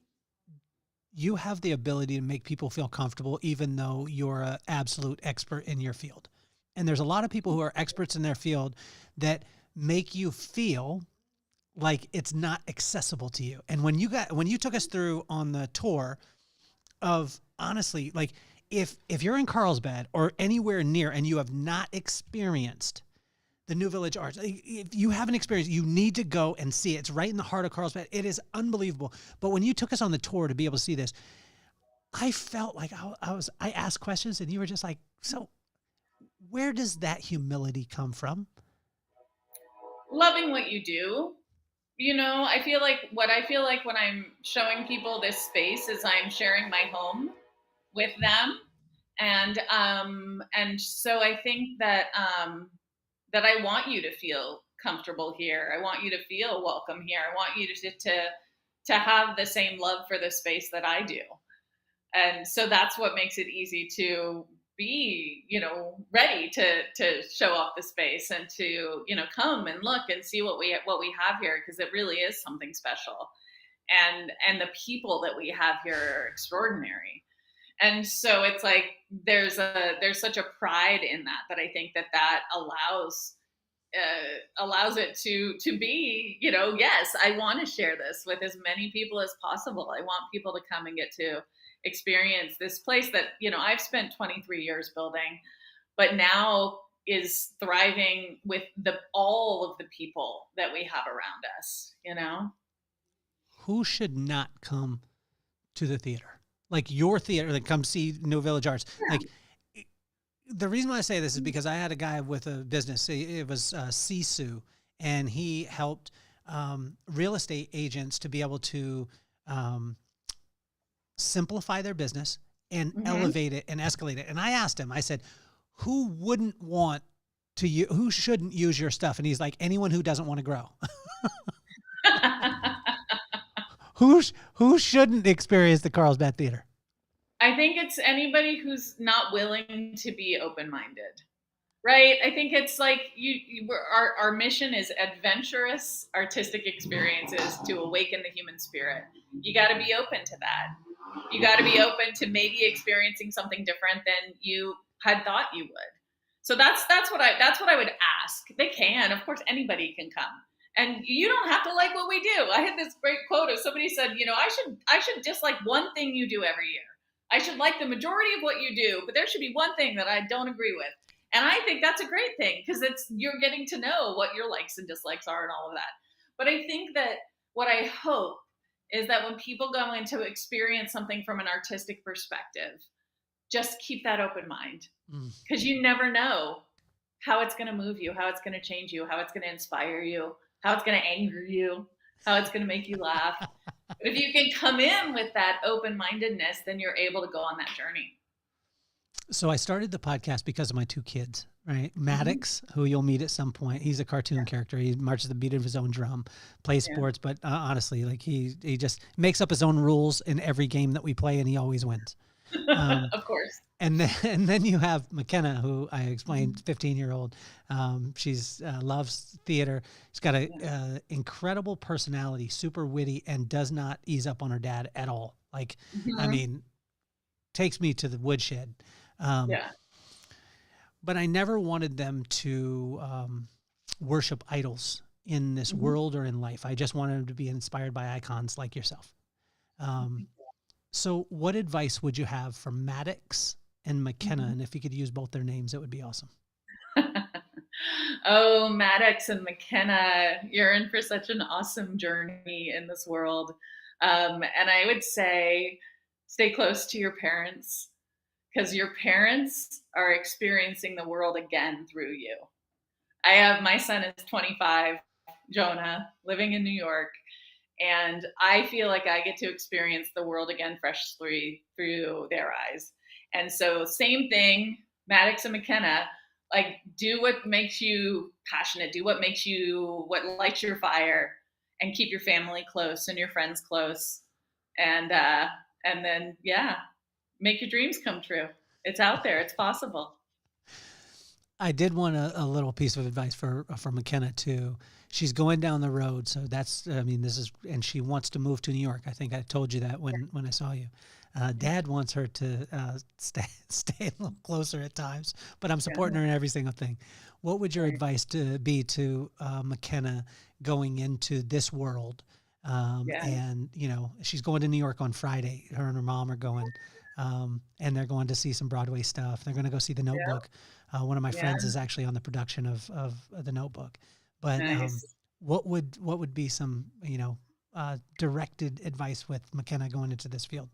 have the ability to make people feel comfortable, even though you're an absolute expert in your field. And there's a lot of people who are experts in their field that make you feel like it's not accessible to you. And when you took us through on the tour of, honestly, like if you're in Carlsbad or anywhere near and you have not experienced the New Village Arts, if you haven't experienced, you need to go and see it. It's right in the heart of Carlsbad. It is unbelievable. But when you took us on the tour to be able to see this, I felt like I asked questions and you were just like, so where does that humility come from? Loving what you do. I feel like when I'm showing people this space is I'm sharing my home with them. And so I think that I want you to feel comfortable here. I want you to feel welcome here. I want you to have the same love for the space that I do. And so that's what makes it easy to be, ready to show off the space and to, come and look and see what we have here, because it really is something special. And the people that we have here are extraordinary. And so it's like there's such a pride in that I think that allows it to be, yes, I want to share this with as many people as possible. I want people to come and get to experience this place that, I've spent 23 years building, but now is thriving with all of the people that we have around us, Who should not come to the theater? Like your theater, like come see New Village Arts. Yeah. Like the reason why I say this is because I had a guy with a business. It was Sisu, and he helped real estate agents to be able to simplify their business and elevate it and escalate it. And I asked him, I said, who shouldn't use your stuff? And he's like, anyone who doesn't want to grow. Who shouldn't experience the Carlsbad Theater? I think it's anybody who's not willing to be open-minded, right? I think it's like our mission is adventurous artistic experiences to awaken the human spirit. You got to be open to that. You got to be open to maybe experiencing something different than you had thought you would. So that's what I would ask. They can, of course, anybody can come. And you don't have to like what we do. I had this great quote of somebody said, I should dislike one thing you do every year. I should like the majority of what you do, but there should be one thing that I don't agree with. And I think that's a great thing because you're getting to know what your likes and dislikes are and all of that. But I think that what I hope is that when people go in to experience something from an artistic perspective, just keep that open mind because you never know how it's going to move you, how it's going to change you, how it's going to inspire you, how it's going to anger you, how it's going to make you laugh. But if you can come in with that open-mindedness, then you're able to go on that journey. So I started the podcast because of my two kids. right? Maddox, who you'll meet at some point. He's a cartoon character. He marches the beat of his own drum, plays sports, but honestly, like he just makes up his own rules in every game that we play, and he always wins. Of course. And then you have McKenna, who I explained, 15-year-old. She's loves theater. She's got a incredible personality, super witty, and does not ease up on her dad at all. Like, I mean, takes me to the woodshed. But I never wanted them to worship idols in this world or in life. I just wanted them to be inspired by icons like yourself. So what advice would you have for Maddox and McKenna? And if you could use both their names, it would be awesome. Oh, Maddox and McKenna, you're in for such an awesome journey in this world. And I would say, stay close to your parents, because your parents are experiencing the world again through you. My son is 25, Jonah, living in New York. And I feel like I get to experience the world again freshly through their eyes. And so same thing, Maddox and McKenna, like do what makes you passionate, do what lights your fire, and keep your family close and your friends close. And then, make your dreams come true. It's out there. It's possible. I did want a little piece of advice for McKenna too. She's going down the road. So and she wants to move to New York. I think I told you that when I saw you. Dad wants her to stay a little closer at times, but I'm supporting her in every single thing. What would your advice be to McKenna going into this world? And, she's going to New York on Friday. Her and her mom are going, and they're going to see some Broadway stuff. They're going to go see The Notebook. One of my friends is actually on the production of The Notebook. But what would be some, directed advice with McKenna going into this field?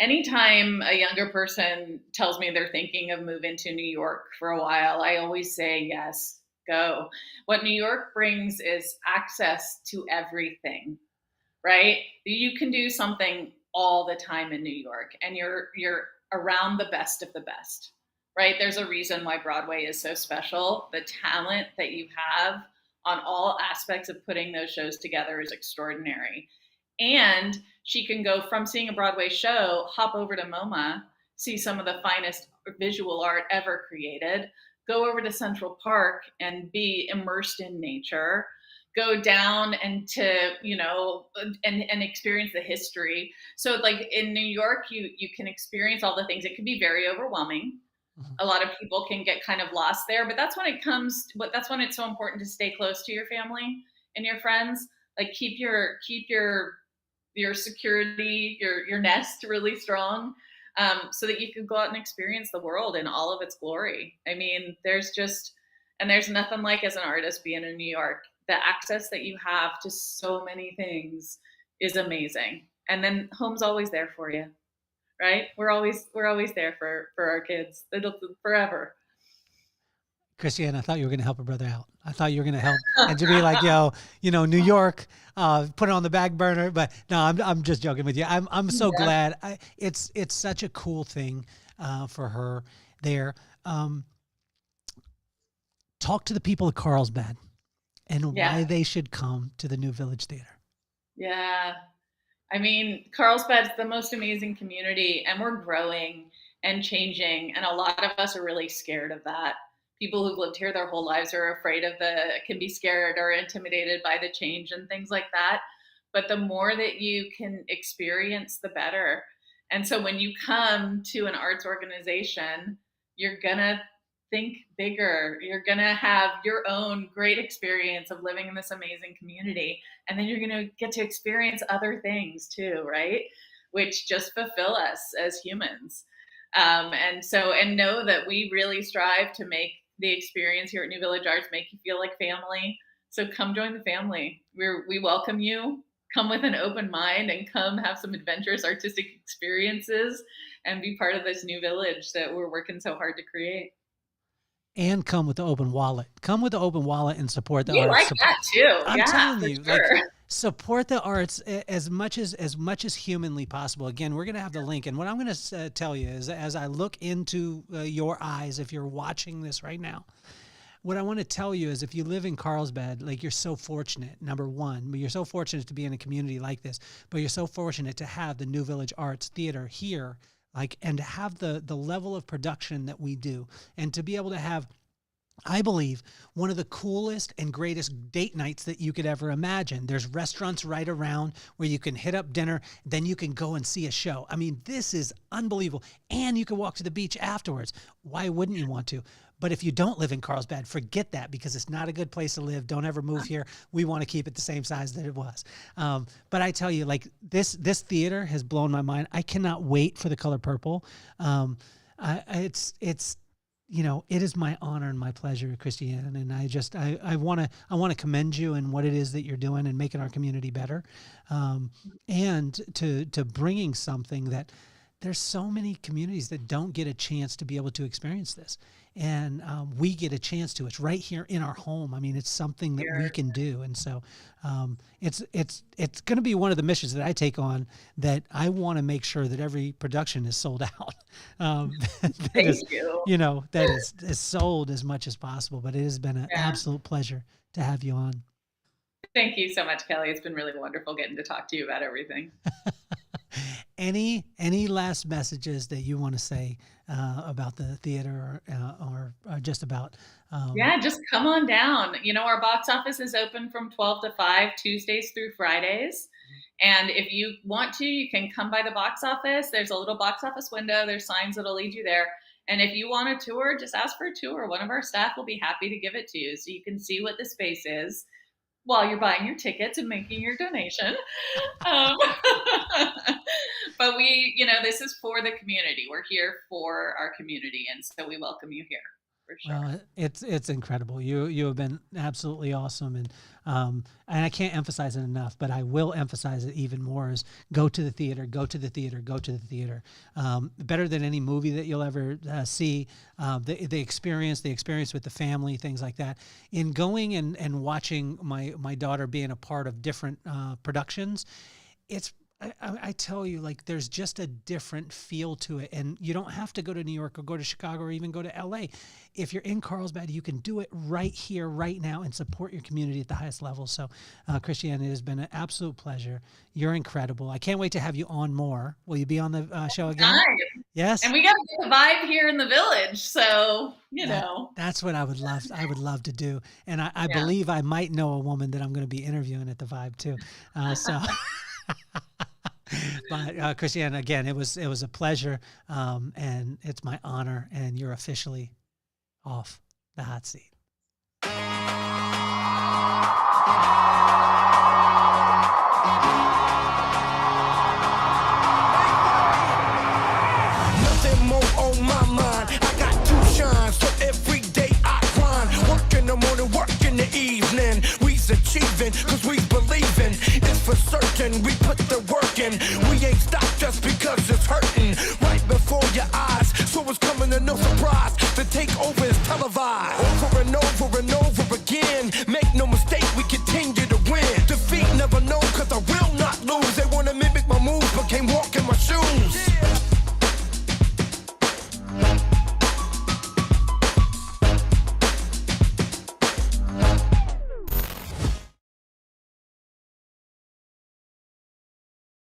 Anytime a younger person tells me they're thinking of moving to New York for a while, I always say, yes, go. What New York brings is access to everything, right? You can do something all the time in New York, and you're around the best of the best, right? There's a reason why Broadway is so special. The talent that you have on all aspects of putting those shows together is extraordinary. And she can go from seeing a Broadway show, hop over to MoMA, see some of the finest visual art ever created, go over to Central Park and be immersed in nature, go down and and experience the history. So like in New York, you can experience all the things. It can be very overwhelming. A lot of people can get kind of lost there, but that's when it's so important to stay close to your family and your friends. Like keep your security, your nest really strong, so that you can go out and experience the world in all of its glory. I mean, there's nothing like, as an artist being in New York, the access that you have to so many things is amazing. And then home's always there for you, right? We're always there for our kids. It'll forever. Kristianne, I thought you were going to help a brother out. I thought you were going to help and to be like, New York, put it on the back burner. But no, I'm just joking with you. I'm so glad. It's such a cool thing for her there. Talk to the people of Carlsbad and why they should come to the New Village Theater. Yeah. I mean, Carlsbad's the most amazing community, and we're growing and changing. And a lot of us are really scared of that. People who've lived here their whole lives are afraid can be scared or intimidated by the change and things like that. But the more that you can experience, the better. And so when you come to an arts organization, you're going to think bigger. You're going to have your own great experience of living in this amazing community. And then you're going to get to experience other things too, right? Which just fulfill us as humans. And know that we really strive to make the experience here at New Village Arts make you feel like family. So come join the family. We welcome you. Come with an open mind and come have some adventurous artistic experiences and be part of this new village that we're working so hard to create. And come with the open wallet. Come with the open wallet and support the arts. Like that too. I'm telling you, sure. support the arts as much as humanly possible. Again, we're going to have the link. And what I'm going to tell you is, as I look into your eyes, if you're watching this right now, what I want to tell you is, if you live in Carlsbad, like, you're so fortunate, number one, but you're so fortunate to be in a community like this, but you're so fortunate to have the New Village Arts Theater here, like, and to have the level of production that we do, and to be able to have, I believe, one of the coolest and greatest date nights that you could ever imagine. There's restaurants right around where you can hit up dinner, then you can go and see a show. I mean, this is unbelievable. And you can walk to the beach afterwards. Why wouldn't you want to? But if you don't live in Carlsbad, forget that, because it's not a good place to live. Don't ever move here. We want to keep it the same size that it was. But I tell you, like, this theater has blown my mind. I cannot wait for The Color Purple. It's you know, it is my honor and my pleasure, Kristianne, and I want to commend you in what it is that you're doing and making our community better, and to bringing something that there's so many communities that don't get a chance to be able to experience this, and we get a chance to. It's right here in our home. I mean, it's something that we can do, and so it's going to be one of the missions that I take on. That I want to make sure that every production is sold out. Thank you. You know, that is sold as much as possible. But it has been an absolute pleasure to have you on. Thank you so much, Kelly. It's been really wonderful getting to talk to you about everything. Any last messages that you want to say about the theater, or just about? Just come on down. You know, our box office is open from 12 to 5, Tuesdays through Fridays. And if you want to, you can come by the box office. There's a little box office window. There's signs that'll lead you there. And if you want a tour, just ask for a tour. One of our staff will be happy to give it to you, so you can see what the space is while you're buying your tickets and making your donation. But we, you know, this is for the community. We're here for our community, and so we welcome you here, for sure. Well, it's incredible. You have been absolutely awesome, and I can't emphasize it enough, but I will emphasize it even more, is go to the theater, go to the theater, go to the theater. Better than any movie that you'll ever see. The experience with the family, things like that. In going and watching my daughter being a part of different productions, I tell you, like, there's just a different feel to it. And you don't have to go to New York or go to Chicago or even go to LA. If you're in Carlsbad, you can do it right here, right now, and support your community at the highest level. So, Kristianne, it has been an absolute pleasure. You're incredible. I can't wait to have you on more. Will you be on the show again? Yes. And we got to get the vibe here in the village. So, you know. That's what I would love. I would love to do. And I believe I might know a woman that I'm going to be interviewing at the Vibe too. So. But Kristianne, again, it was a pleasure, and it's my honor, and you're officially off the hot seat. Nothing more on my mind. I got to shine, so every day I grind. Work in the morning, work in the evening. We's achieving, cause we believing. It's for certain, we put the work in. We ain't stopped just because